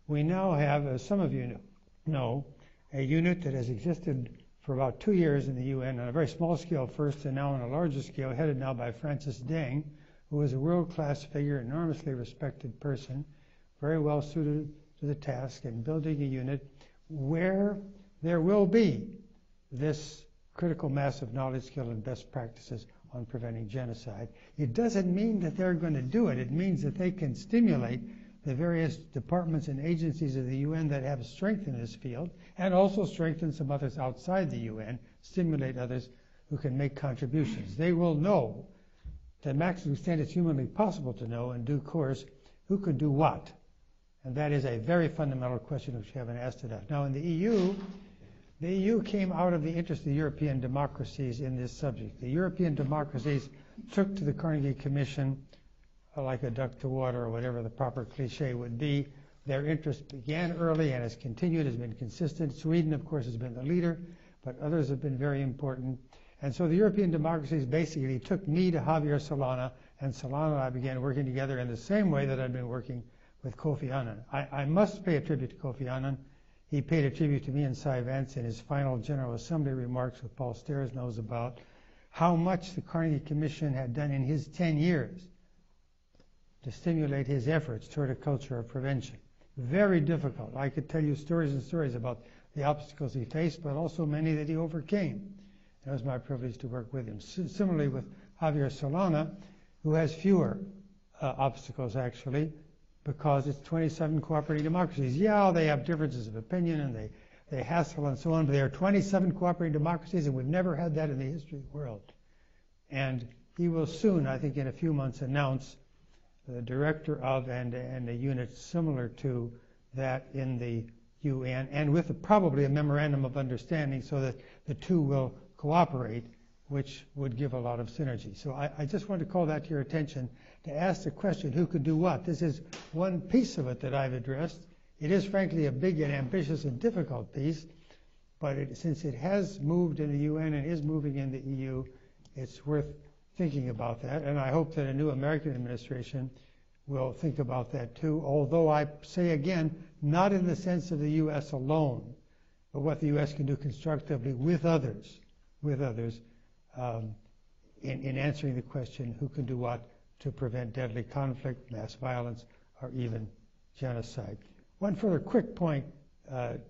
Speaker 3: we now have, as some of you know, a unit that has existed for about 2 years in the UN on a very small scale first and now on a larger scale, headed now by Francis Deng, who is a world-class figure, enormously respected person, very well suited to the task, and building a unit where there will be this critical mass of knowledge, skill, and best practices on preventing genocide. It doesn't mean that they're going to do it. It means that they can stimulate the various departments and agencies of the UN that have strength in this field, and also strengthen some others outside the UN, stimulate others who can make contributions. They will know, to the maximum extent it's humanly possible to know in due course, who can do what. And that is a very fundamental question which we haven't asked enough. Now, in the EU came out of the interest of the European democracies in this subject. The European democracies took to the Carnegie Commission like a duck to water, or whatever the proper cliche would be. Their interest began early and has continued, has been consistent. Sweden, of course, has been the leader, but others have been very important. And so the European democracies basically took me to Javier Solana, and Solana and I began working together in the same way that I'd been working with Kofi Annan. I must pay a tribute to Kofi Annan. He paid a tribute to me and Cy Vance in his final General Assembly remarks, which Paul Stairs knows about, how much the Carnegie Commission had done in his 10 years to stimulate his efforts toward a culture of prevention. Very difficult. I could tell you stories and stories about the obstacles he faced, but also many that he overcame. It was my privilege to work with him. Similarly with Javier Solana, who has fewer obstacles, actually, because it's 27 cooperating democracies. Yeah, they have differences of opinion and they hassle and so on, but there are 27 cooperating democracies, and we've never had that in the history of the world. And he will soon, I think in a few months, announce the director of and a unit similar to that in the UN, and with probably a memorandum of understanding so that the two will cooperate, which would give a lot of synergy. So I just want to call that to your attention, to ask the question, who could do what? This is one piece of it that I've addressed. It is frankly a big and ambitious and difficult piece, but since it has moved in the UN and is moving in the EU, it's worth thinking about that. And I hope that a new American administration will think about that too, although I say again, not in the sense of the U.S. alone, but what the U.S. can do constructively with others, in answering the question, who can do what to prevent deadly conflict, mass violence, or even genocide. One further quick point,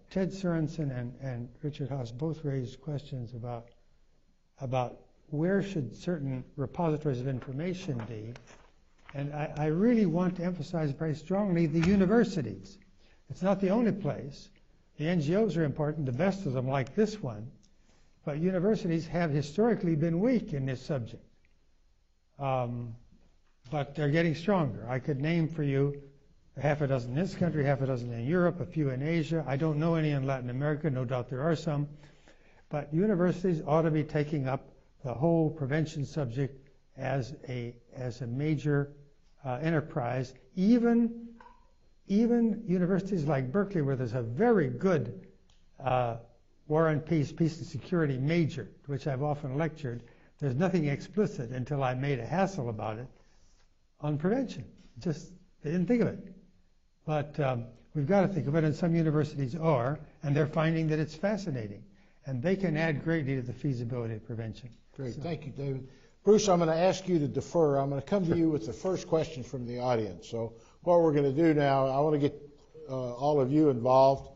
Speaker 3: Ted Sorensen and Richard Haas both raised questions about where should certain repositories of information be, and I really want to emphasize very strongly the universities. It's not the only place. The NGOs are important, the best of them like this one, but universities have historically been weak in this subject. But they're getting stronger. I could name for you half a dozen in this country, half a dozen in Europe, a few in Asia. I don't know any in Latin America, no doubt there are some. But universities ought to be taking up the whole prevention subject as a major enterprise. Even universities like Berkeley, where there's a very good War and Peace, Peace and Security major, to which I've often lectured, there's nothing explicit until I made a hassle about it on prevention. Just, they didn't think of it. But we've got to think of it, and some universities are, and they're finding that it's fascinating. And they can add greatly to the feasibility of prevention.
Speaker 2: Great. Thank you, David. Bruce, I'm going to ask you to defer. I'm going to come to you with the first question from the audience. So what we're going to do now, I want to get all of you involved.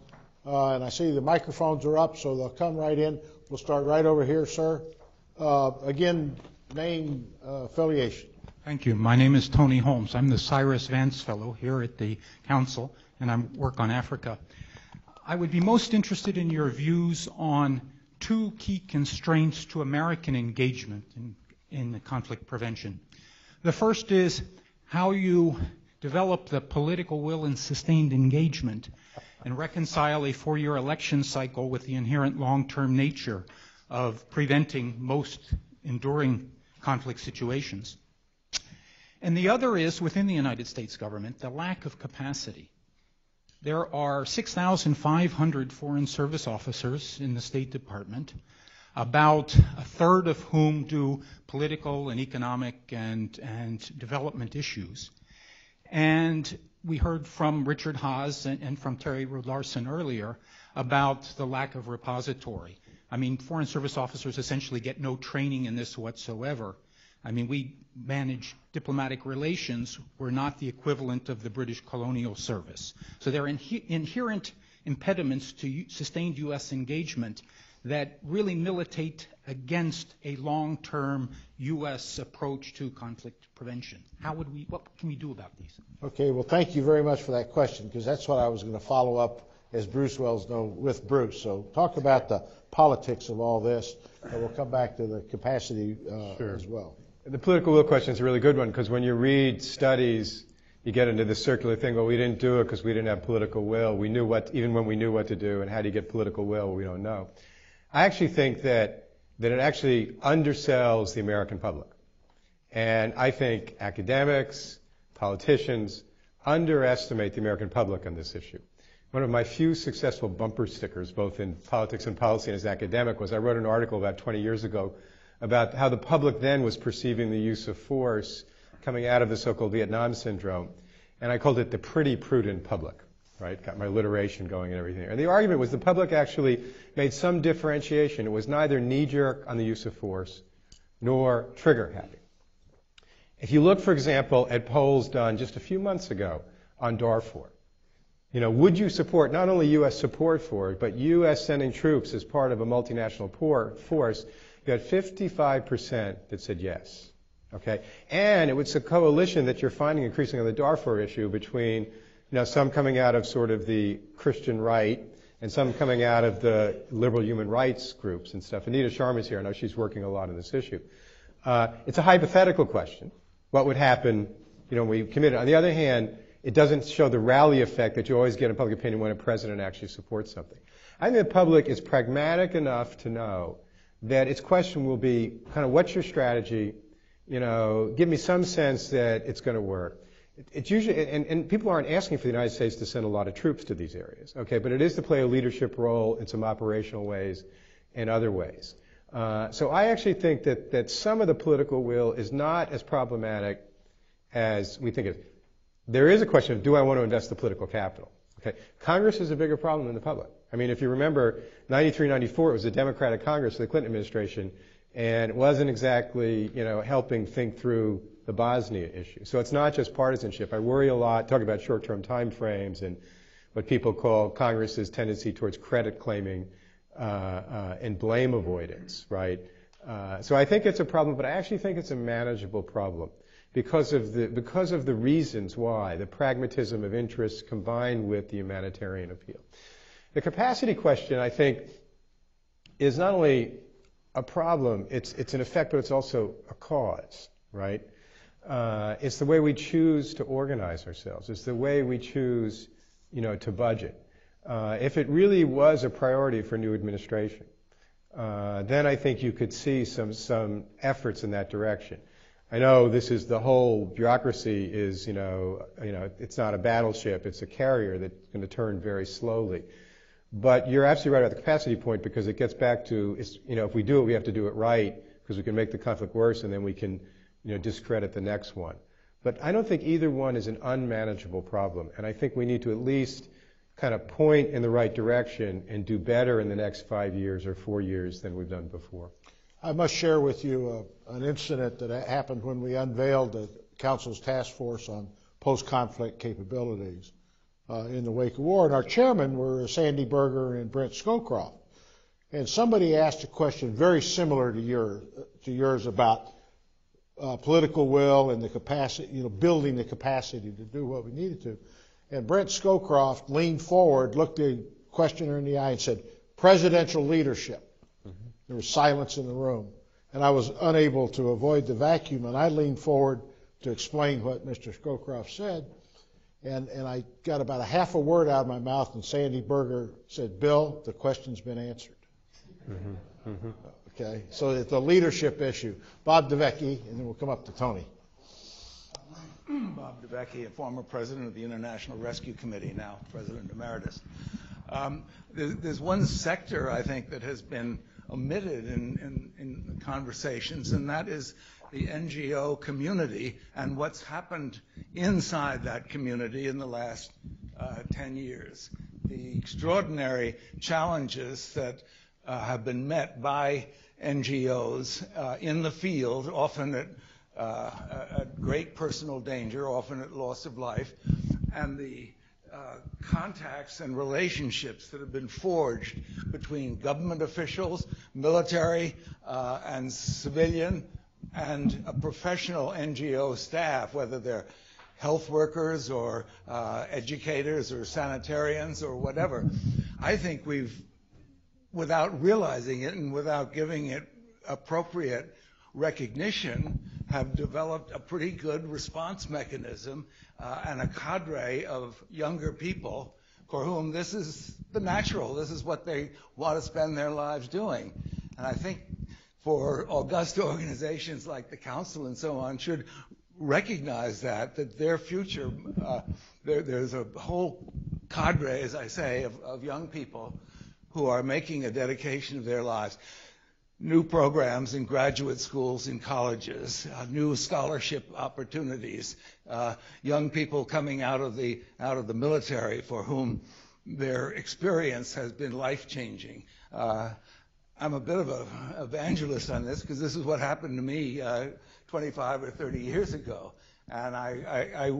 Speaker 2: And I see the microphones are up, so they'll come right in. We'll start right over here, sir. Again, name, affiliation.
Speaker 6: Thank you. My name is Tony Holmes. I'm the Cyrus Vance Fellow here at the Council, and I work on Africa. I would be most interested in your views on two key constraints to American engagement in conflict prevention. The first is how you develop the political will and sustained engagement and reconcile a 4-year election cycle with the inherent long-term nature of preventing most enduring conflict situations. And the other is, within the United States government, the lack of capacity. There are 6,500 Foreign Service officers in the State Department, about a third of whom do political and economic and development issues. And we heard from Richard Haas and from Terje Roed-Larsen earlier about the lack of repository. I mean, Foreign Service officers essentially get no training in this whatsoever. I mean, we manage diplomatic relations. We're not the equivalent of the British colonial service. So there are inherent impediments to sustained U.S. engagement that really militate against a long-term U.S. approach to conflict prevention. What can we do about these?
Speaker 2: Okay, well, thank you very much for that question, because that's what I was going to follow up, as Bruce Wells knows, with Bruce. So talk about the politics of all this, and we'll come back to the capacity as well.
Speaker 5: The political will question is a really good one, because when you read studies, you get into this circular thing, well, we didn't do it because we didn't have political will. We knew even when we knew what to do, and how do you get political will, we don't know. I actually think that it actually undersells the American public. And I think academics, politicians underestimate the American public on this issue. One of my few successful bumper stickers, both in politics and policy and as an academic, was I wrote an article about 20 years ago about how the public then was perceiving the use of force coming out of the so-called Vietnam syndrome. And I called it the pretty prudent public, right? Got my alliteration going and everything. And the argument was the public actually made some differentiation. It was neither knee-jerk on the use of force nor trigger-happy. If you look, for example, at polls done just a few months ago on Darfur, would you support not only U.S. support for it, but U.S. sending troops as part of a multinational force? You had 55% that said yes. Okay, and it was a coalition that you're finding increasingly on the Darfur issue between, some coming out of sort of the Christian right and some coming out of the liberal human rights groups and stuff. Anita Sharma's here. I know she's working a lot on this issue. It's a hypothetical question. What would happen, when we committed? On the other hand, it doesn't show the rally effect that you always get in public opinion when a president actually supports something. I think the public is pragmatic enough to know that its question will be kind of, what's your strategy? Give me some sense that it's going to work. It's usually, and people aren't asking for the United States to send a lot of troops to these areas, okay? But it is to play a leadership role in some operational ways and other ways. So I actually think that some of the political will is not as problematic as we think it is. There is a question of, do I want to invest the political capital? Okay, Congress is a bigger problem than the public. I mean, if you remember, 93, 94, it was a Democratic Congress of the Clinton administration, and it wasn't exactly, helping think through the Bosnia issue. So it's not just partisanship. I worry a lot, talking about short-term time frames and what people call Congress's tendency towards credit claiming and blame avoidance, right? So I think it's a problem, but I actually think it's a manageable problem because of the reasons why, the pragmatism of interest combined with the humanitarian appeal. The capacity question, I think, is not only a problem, it's an effect, but it's also a cause, right? It's the way we choose to organize ourselves. It's the way we choose, to budget. If it really was a priority for a new administration, then I think you could see some efforts in that direction. I know this is the whole bureaucracy is, it's not a battleship, it's a carrier that's going to turn very slowly. But you're absolutely right about the capacity point because it gets back to, if we do it, we have to do it right because we can make the conflict worse and then we can, discredit the next one. But I don't think either one is an unmanageable problem. And I think we need to at least kind of point in the right direction and do better in the next 5 years or 4 years than we've done before.
Speaker 2: I must share with you an incident that happened when we unveiled the Council's task force on post-conflict capabilities in the wake of war. And our chairmen were Sandy Berger and Brent Scowcroft. And somebody asked a question very similar to yours about political will and the capacity, building the capacity to do what we needed to. And Brent Scowcroft leaned forward, looked the questioner in the eye, and said, "Presidential leadership." Mm-hmm. There was silence in the room, and I was unable to avoid the vacuum, and I leaned forward to explain what Mr. Scowcroft said, and I got about a half a word out of my mouth, and Sandy Berger said, "Bill, the question's been answered." Mm-hmm. Mm-hmm. Okay, so it's a leadership issue. Bob DeVecchi, and then we'll come up to Tony.
Speaker 7: Bob DeVecchi, a former president of the International Rescue Committee, now president emeritus. There's one sector, I think, that has been omitted in conversations, and that is the NGO community and what's happened inside that community in the last 10 years. The extraordinary challenges that have been met by NGOs in the field, often at great personal danger, often at loss of life, and the contacts and relationships that have been forged between government officials, military and civilian, and a professional NGO staff, whether they're health workers or educators or sanitarians or whatever. I think we've, without realizing it and without giving it appropriate recognition, have developed a pretty good response mechanism and a cadre of younger people for whom this is the natural, this is what they want to spend their lives doing. And I think for august organizations like the Council and so on should recognize that their future, there's a whole cadre, as I say, of young people who are making a dedication of their lives. New programs in graduate schools, in colleges, new scholarship opportunities, young people coming out of the military for whom their experience has been life-changing. I'm a bit of an evangelist on this because this is what happened to me 25 or 30 years ago. And I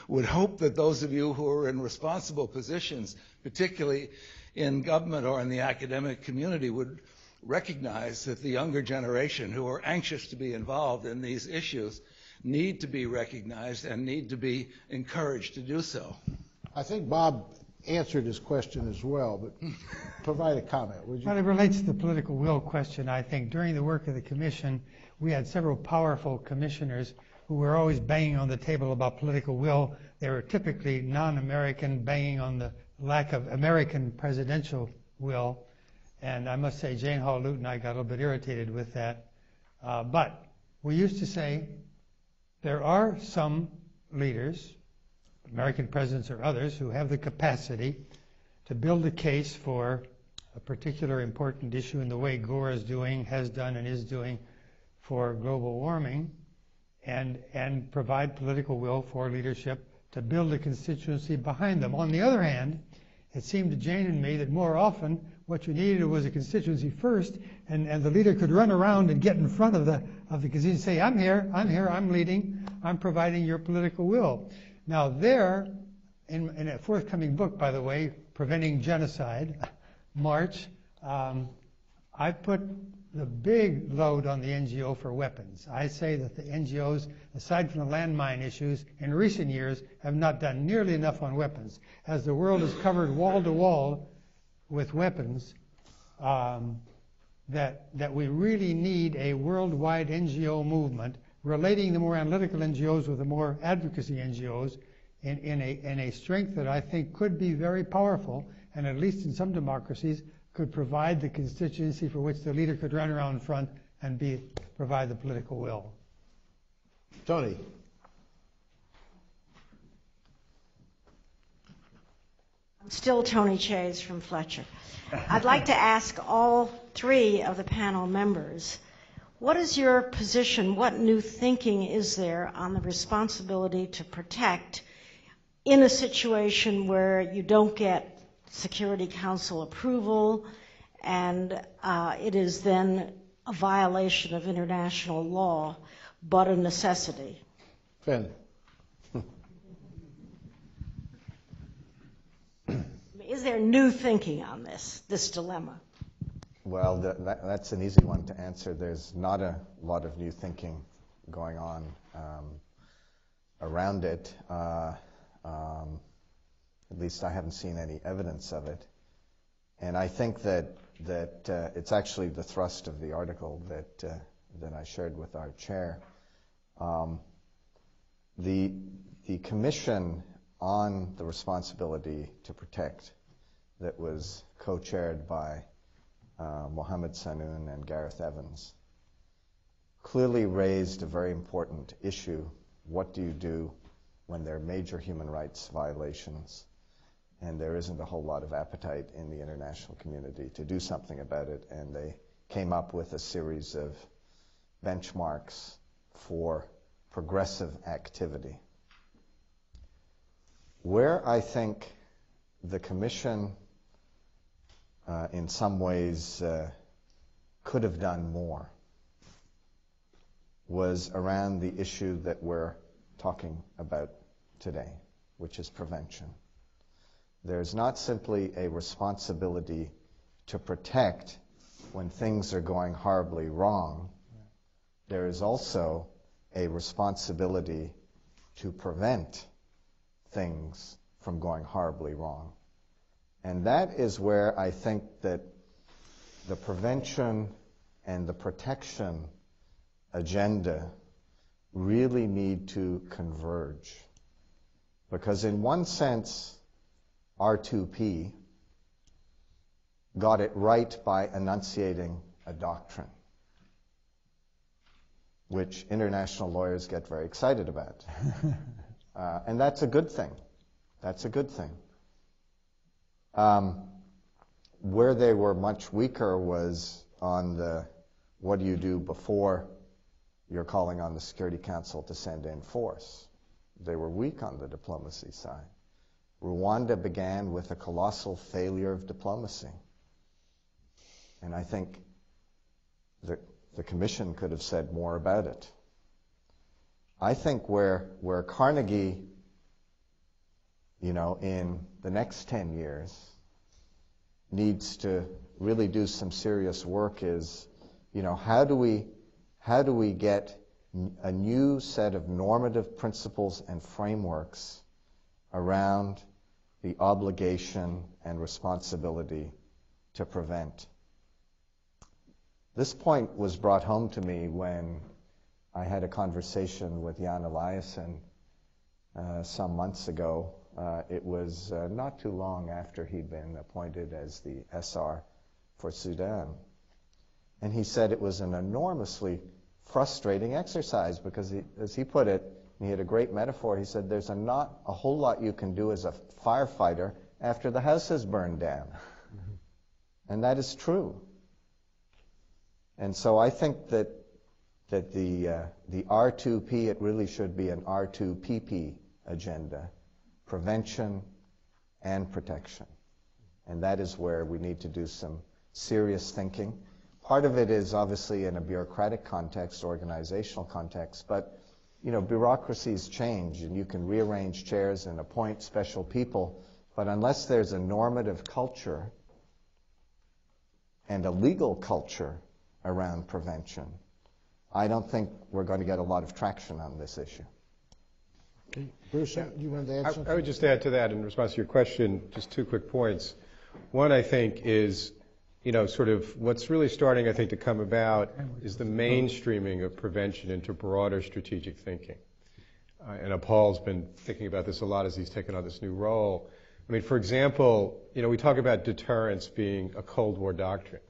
Speaker 7: would hope that those of you who are in responsible positions, particularly in government or in the academic community, would recognize that the younger generation who are anxious to be involved in these issues need to be recognized and need to be encouraged to do so.
Speaker 2: I think Bob answered his question as well, but provide a comment, would you?
Speaker 3: Well, it relates to the political will question. I think during the work of the commission, we had several powerful commissioners who were always banging on the table about political will. They were typically non-American, banging on the lack of American presidential will. And I must say, Jane Hall-Luton and I got a little bit irritated with that. But we used to say there are some leaders, American presidents or others, who have the capacity to build a case for a particular important issue in the way Gore is doing, has done, and is doing for global warming, and provide political will for leadership to build a constituency behind them. On the other hand, it seemed to Jane and me that more often what you needed was a constituency first, and the leader could run around and get in front of the constituency and say, I'm here, I'm leading, I'm providing your political will. Now there, in a forthcoming book, by the way, Preventing Genocide, March, I put the big load on the NGO for weapons. I say that the NGOs, aside from the landmine issues, in recent years have not done nearly enough on weapons. As the world is covered wall to wall with weapons, that we really need a worldwide NGO movement relating the more analytical NGOs with the more advocacy NGOs in a strength that I think could be very powerful, and at least in some democracies could provide the constituency for which the leader could run around in front and provide the political will.
Speaker 2: Tony.
Speaker 8: I'm still Tony Chase from Fletcher. I'd like to ask all three of the panel members, what is your position, what new thinking is there on the responsibility to protect in a situation where you don't get Security Council approval and it is then a violation of international law, but a necessity?
Speaker 2: Finn.
Speaker 8: Is there new thinking on this dilemma?
Speaker 4: Well, that's an easy one to answer. There's not a lot of new thinking going on around it. At least I haven't seen any evidence of it. And I think that it's actually the thrust of the article that I shared with our chair. The Commission on the Responsibility to Protect that was co-chaired by Mohammed Sanoun and Gareth Evans clearly raised a very important issue. What do you do when there are major human rights violations and there isn't a whole lot of appetite in the international community to do something about it? And they came up with a series of benchmarks for progressive activity. Where I think the Commission in some ways could have done more was around the issue that we're talking about today, which is prevention. There's not simply a responsibility to protect when things are going horribly wrong. There is also a responsibility to prevent things from going horribly wrong. And that is where I think that the prevention and the protection agenda really need to converge. Because in one sense, R2P got it right by enunciating a doctrine, which international lawyers get very excited about. And that's a good thing. That's a good thing. Where they were much weaker was on the what do you do before you're calling on the Security Council to send in force. They were weak on the diplomacy side. Rwanda began with a colossal failure of diplomacy. And I think the Commission could have said more about it. I think where Carnegie, in the next 10 years, needs to really do some serious work is, how do we get a new set of normative principles and frameworks around the obligation and responsibility to prevent? This point was brought home to me when I had a conversation with Jan Eliasson some months ago. It was not too long after he'd been appointed as the SR for Sudan. And he said it was an enormously frustrating exercise because, as he put it, he had a great metaphor. He said, there's not a whole lot you can do as a firefighter after the house has burned down. And that is true. And so I think that the R2P, it really should be an R2PP agenda, prevention and protection. And that is where we need to do some serious thinking. Part of it is obviously in a bureaucratic context, organizational context, but bureaucracies change and you can rearrange chairs and appoint special people, but unless there's a normative culture and a legal culture around prevention, I don't think we're going to get a lot of traction on this issue.
Speaker 2: Okay. Bruce, you wanted to add something?
Speaker 5: I would just add to that in response to your question, just 2 quick points. One, I think, is sort of what's really starting, I think, to come about is the mainstreaming of prevention into broader strategic thinking. And Paul's been thinking about this a lot as he's taken on this new role. I mean, for example, we talk about deterrence being a Cold War doctrine.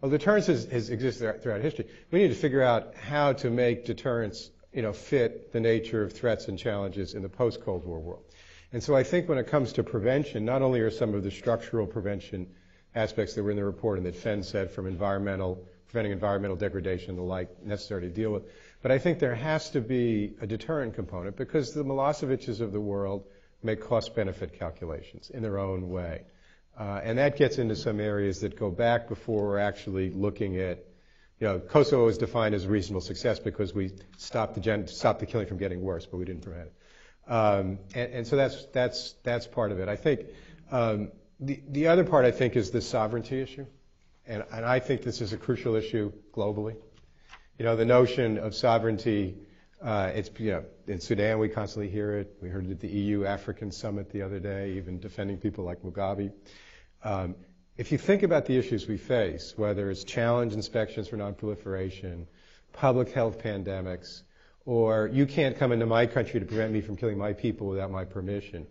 Speaker 5: Well, deterrence has existed throughout history. We need to figure out how to make deterrence, fit the nature of threats and challenges in the post-Cold War world. And so I think when it comes to prevention, not only are some of the structural prevention aspects that were in the report and that Fenn said from preventing environmental degradation and the like necessary to deal with, but I think there has to be a deterrent component because the Milosevic's of the world make cost-benefit calculations in their own way. And that gets into some areas that go back before we're actually looking at, Kosovo was defined as reasonable success because we stopped the killing from getting worse, but we didn't prevent it. And so that's part of it. I think the other part, I think, is the sovereignty issue. And I think this is a crucial issue globally. The notion of sovereignty In Sudan we constantly hear it. We heard it at the EU-African summit the other day, even defending people like Mugabe. If you think about the issues we face, whether it's challenge inspections for nonproliferation, public health pandemics, or you can't come into my country to prevent me from killing my people without my permission.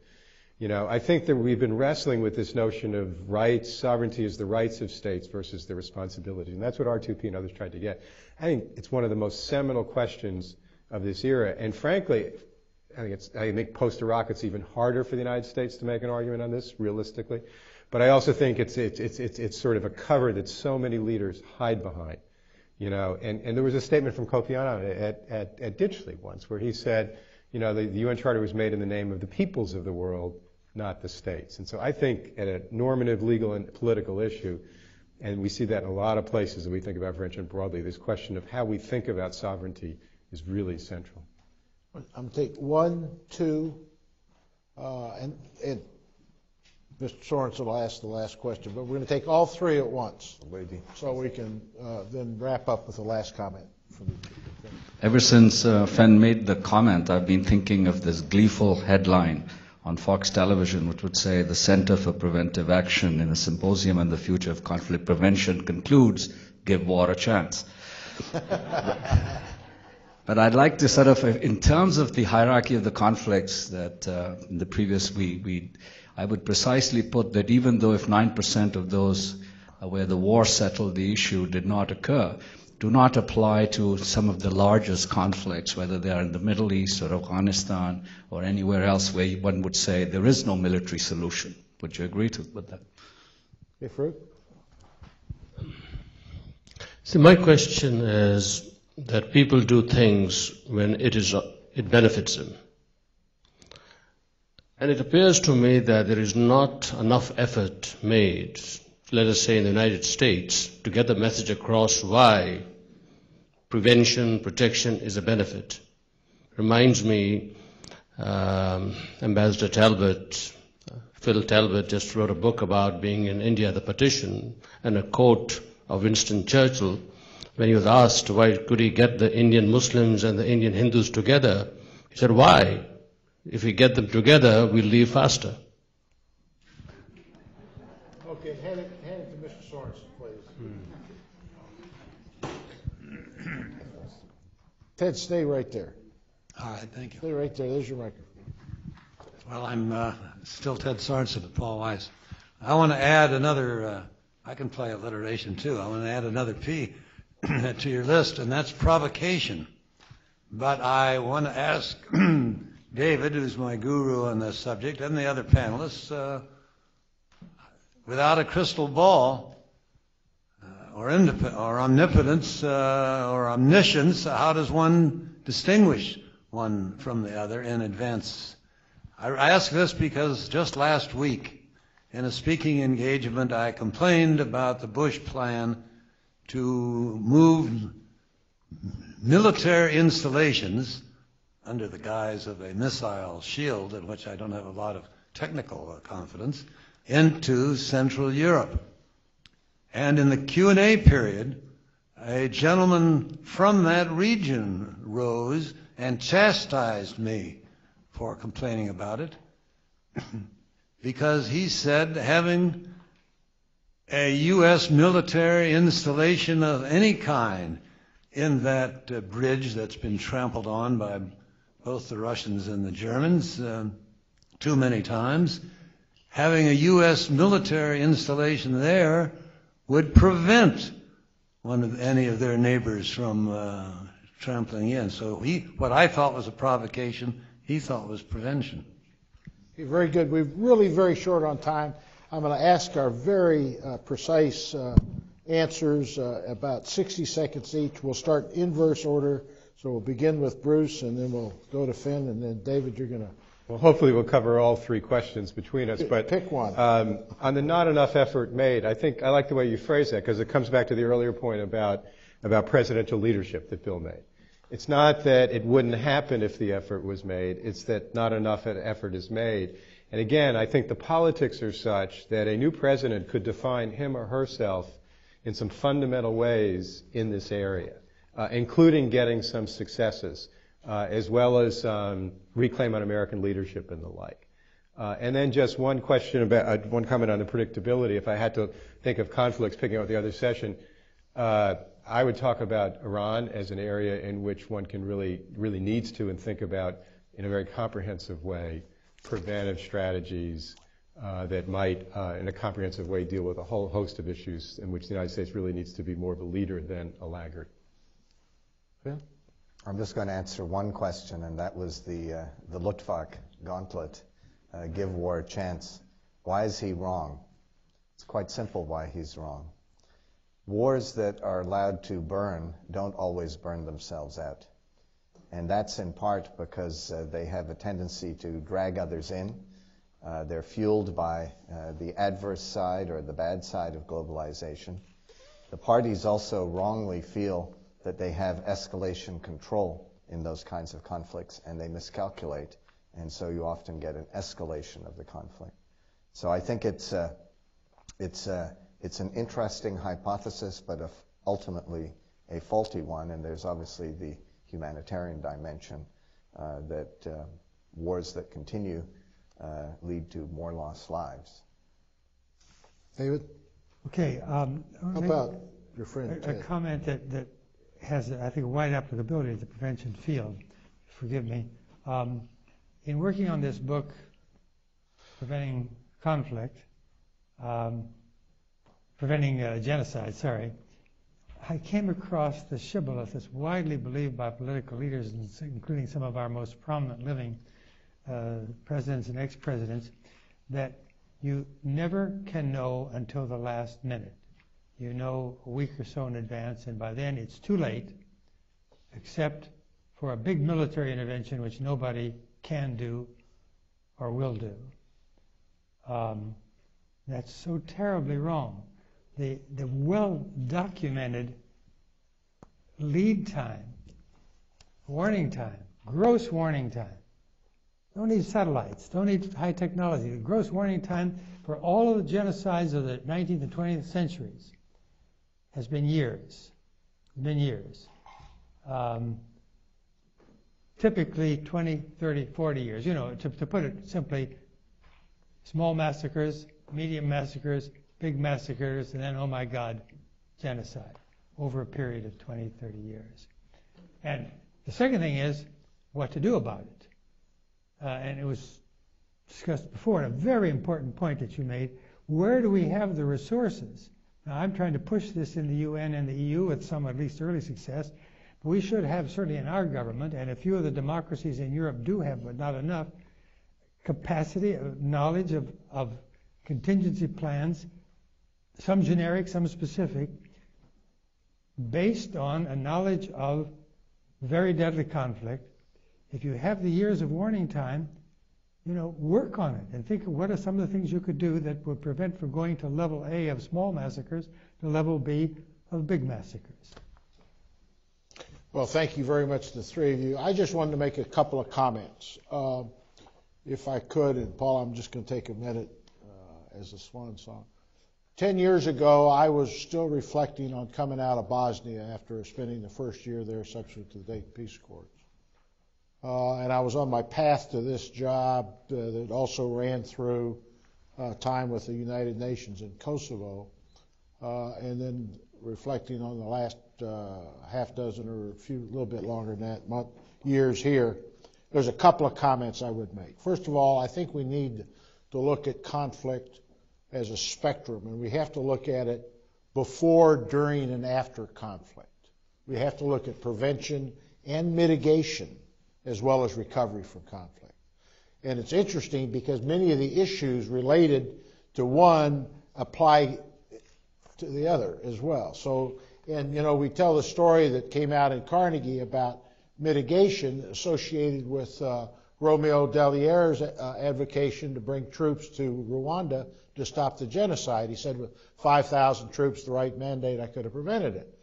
Speaker 5: I think that we've been wrestling with this notion of rights, sovereignty as the rights of states versus the responsibilities. And that's what R2P and others tried to get. I think it's one of the most seminal questions of this era. And frankly, I think post-Iraq it's even harder for the United States to make an argument on this, realistically. But I also think it's sort of a cover that so many leaders hide behind. And there was a statement from Kofi Annan at Ditchley once where he said, the UN Charter was made in the name of the peoples of the world, not the states. And so I think at a normative, legal, and political issue, and we see that in a lot of places that we think about prevention broadly, this question of how we think about sovereignty is really central.
Speaker 2: I'm going to take 1, 2, and Mr. Sorensen will ask the last question, but we're going to take all three at once, so we can then wrap up with the last comment.
Speaker 9: Ever since Fenn made the comment, I've been thinking of this gleeful headline on Fox Television, which would say, the Center for Preventive Action in a Symposium on the Future of Conflict Prevention concludes, give war a chance. But I'd like to sort of, in terms of the hierarchy of the conflicts that in the previous I would precisely put that even though if 9% of those where the war settled the issue did not occur, do not apply to some of the largest conflicts, whether they are in the Middle East or Afghanistan or anywhere else where one would say there is no military solution. Would you agree with that?
Speaker 2: Hey, Fruit?
Speaker 10: So my question is that people do things when it benefits them. And it appears to me that there is not enough effort made, let us say in the United States, to get the message across why prevention, protection is a benefit. Reminds me, Ambassador Talbot, Phil Talbot just wrote a book about being in India at the partition, and a quote of Winston Churchill when he was asked why could he get the Indian Muslims and the Indian Hindus together. He said, why? If we get them together, we'll leave faster.
Speaker 2: Okay, hand it to Mr. Sorensen, please. Ted, stay right there.
Speaker 11: All right, thank you.
Speaker 2: Stay right there. There's your microphone.
Speaker 11: Well, I'm still Ted Sorensen of Paul Weiss. I want to add another, I can play alliteration too. I want to add another P to your list, and that's provocation. But I want to ask David, who's my guru on this subject, and the other panelists, without a crystal ball or omnipotence or omniscience, how does one distinguish one from the other in advance? I ask this because just last week, in a speaking engagement, I complained about the Bush plan to move military installations under the guise of a missile shield, in which I don't have a lot of technical confidence, into Central Europe. And in the Q&A period, a gentleman from that region rose and chastised me for complaining about it, because he said having a U.S. military installation of any kind in that bridge that's been trampled on by both the Russians and the Germans too many times, having a U.S. military installation there would prevent any of their neighbors from trampling in. So what I thought was a provocation, he thought was prevention.
Speaker 2: Okay, very good. We're really very short on time. I'm going to ask our very precise answers, about 60 seconds each. We'll start inverse order. So we'll begin with Bruce, and then we'll go to Finn, and then David, you're going to...
Speaker 5: Well, hopefully we'll cover all three questions between us. But
Speaker 2: pick one.
Speaker 5: On the not enough effort made, I think I like the way you phrase that, because it comes back to the earlier point about presidential leadership that Bill made. It's not that it wouldn't happen if the effort was made. It's that not enough effort is made. And again, I think the politics are such that a new president could define him or herself in some fundamental ways in this area, including getting some successes. as well as reclaim on American leadership and the like. And then just one question about one comment on the predictability. If I had to think of conflicts, picking up the other session, I would talk about Iran as an area in which one can really needs to and think about in a very comprehensive way preventive strategies that might, in a comprehensive way, deal with a whole host of issues in which the United States really needs to be more of a leader than a laggard.
Speaker 4: Yeah. I'm just going to answer one question, and that was the Luftwaffe gauntlet. Give war a chance. Why is he wrong? It's quite simple why he's wrong. Wars that are allowed to burn don't always burn themselves out. And that's in part because they have a tendency to drag others in. They're fueled by the adverse side or the bad side of globalization. The parties also wrongly feel that they have escalation control in those kinds of conflicts, and they miscalculate. And so you often get an escalation of the conflict. So I think it's an interesting hypothesis, but ultimately a faulty one. And there's obviously the humanitarian dimension that wars that continue lead to more lost lives.
Speaker 2: David?
Speaker 3: Okay.
Speaker 2: How about your friend
Speaker 3: a
Speaker 2: Ted?
Speaker 3: comment that has, I think, a wide applicability to the prevention field. Forgive me. In working on this book, Preventing Conflict, Preventing Genocide, I came across the shibboleth that's widely believed by political leaders, including some of our most prominent living presidents and ex-presidents, that you never can know until the last minute. You know a week or so in advance, and by then it's too late, except for a big military intervention which nobody can do or will do. That's so terribly wrong. The well-documented lead time, warning time, gross warning time. Don't need satellites, don't need high technology. The gross warning time for all of the genocides of the 19th and 20th centuries has been years. Typically 20, 30, 40 years. You know, to put it simply, small massacres, medium massacres, big massacres, and then, oh my God, genocide over a period of 20, 30 years. And the second thing is what to do about it. And it was discussed before, and a very important point that you made, where do we have the resources? Now, I'm trying to push this in the UN and the EU with some at least early success. But we should have, certainly in our government, and a few of the democracies in Europe do have, but not enough, capacity, knowledge of contingency plans, some generic, some specific, based on a knowledge of very deadly conflict. If you have the years of warning time, work on it and think of what are some of the things you could do that would prevent from going to level A of small massacres to level B of big massacres.
Speaker 2: Well, thank you very much to the three of you. I just wanted to make a couple of comments. If I could, and Paul, I'm just going to take a minute as a swan song. 10 years ago, I was still reflecting on coming out of Bosnia after spending the first year there subsequent to the Dayton Peace Accords. And I was on my path to this job that also ran through time with the United Nations in Kosovo, and then reflecting on the last half dozen or a little bit longer than that, years here. There's a couple of comments I would make. First of all, I think we need to look at conflict as a spectrum, and we have to look at it before, during, and after conflict. We have to look at prevention and mitigation as well as recovery from conflict. And it's interesting because many of the issues related to one apply to the other as well. So, and we tell the story that came out in Carnegie about mitigation associated with Romeo Dalliere's advocation to bring troops to Rwanda to stop the genocide. He said with 5,000 troops, the right mandate, I could have prevented it.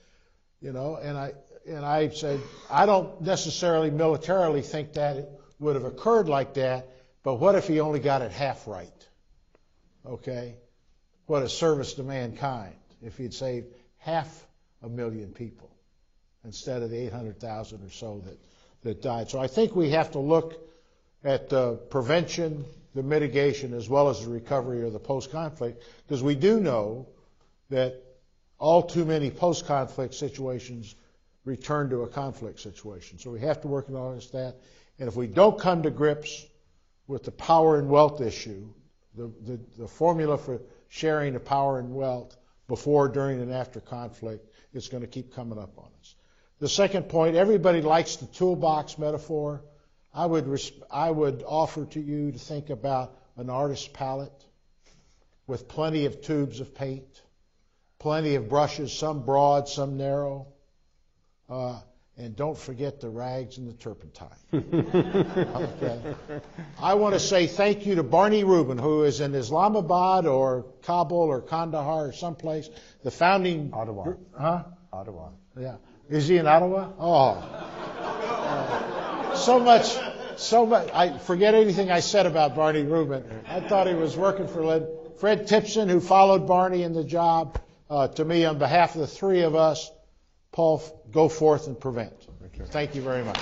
Speaker 2: And I said, I don't necessarily militarily think that it would have occurred like that, but what if he only got it half right? Okay? What a service to mankind if he'd saved 500,000 people instead of the 800,000 or so that died. So I think we have to look at the prevention, the mitigation, as well as the recovery or the post-conflict, because we do know that all too many post-conflict situations return to a conflict situation. So we have to work on that. And if we don't come to grips with the power and wealth issue, the formula for sharing the power and wealth before, during, and after conflict, it's going to keep coming up on us. The second point, everybody likes the toolbox metaphor. I would offer to you to think about an artist's palette with plenty of tubes of paint, plenty of brushes, some broad, some narrow, and don't forget the rags and the turpentine. Okay. I want to say thank you to Barney Rubin, who is in Islamabad or Kabul or Kandahar or someplace, the founding...
Speaker 4: Ottawa.
Speaker 2: Huh?
Speaker 4: Ottawa.
Speaker 2: Yeah. Is he in Ottawa? Oh. So much. I forget anything I said about Barney Rubin. I thought he was working for Fred Tipson, who followed Barney in the job. To me, on behalf of the three of us, Paul, go forth and prevent. Thank you very much.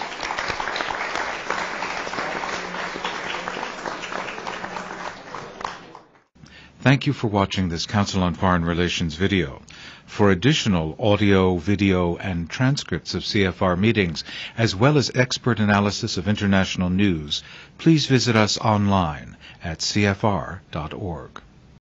Speaker 1: Thank you for watching this Council on Foreign Relations video. For additional audio, video, and transcripts of CFR meetings, as well as expert analysis of international news, please visit us online at cfr.org.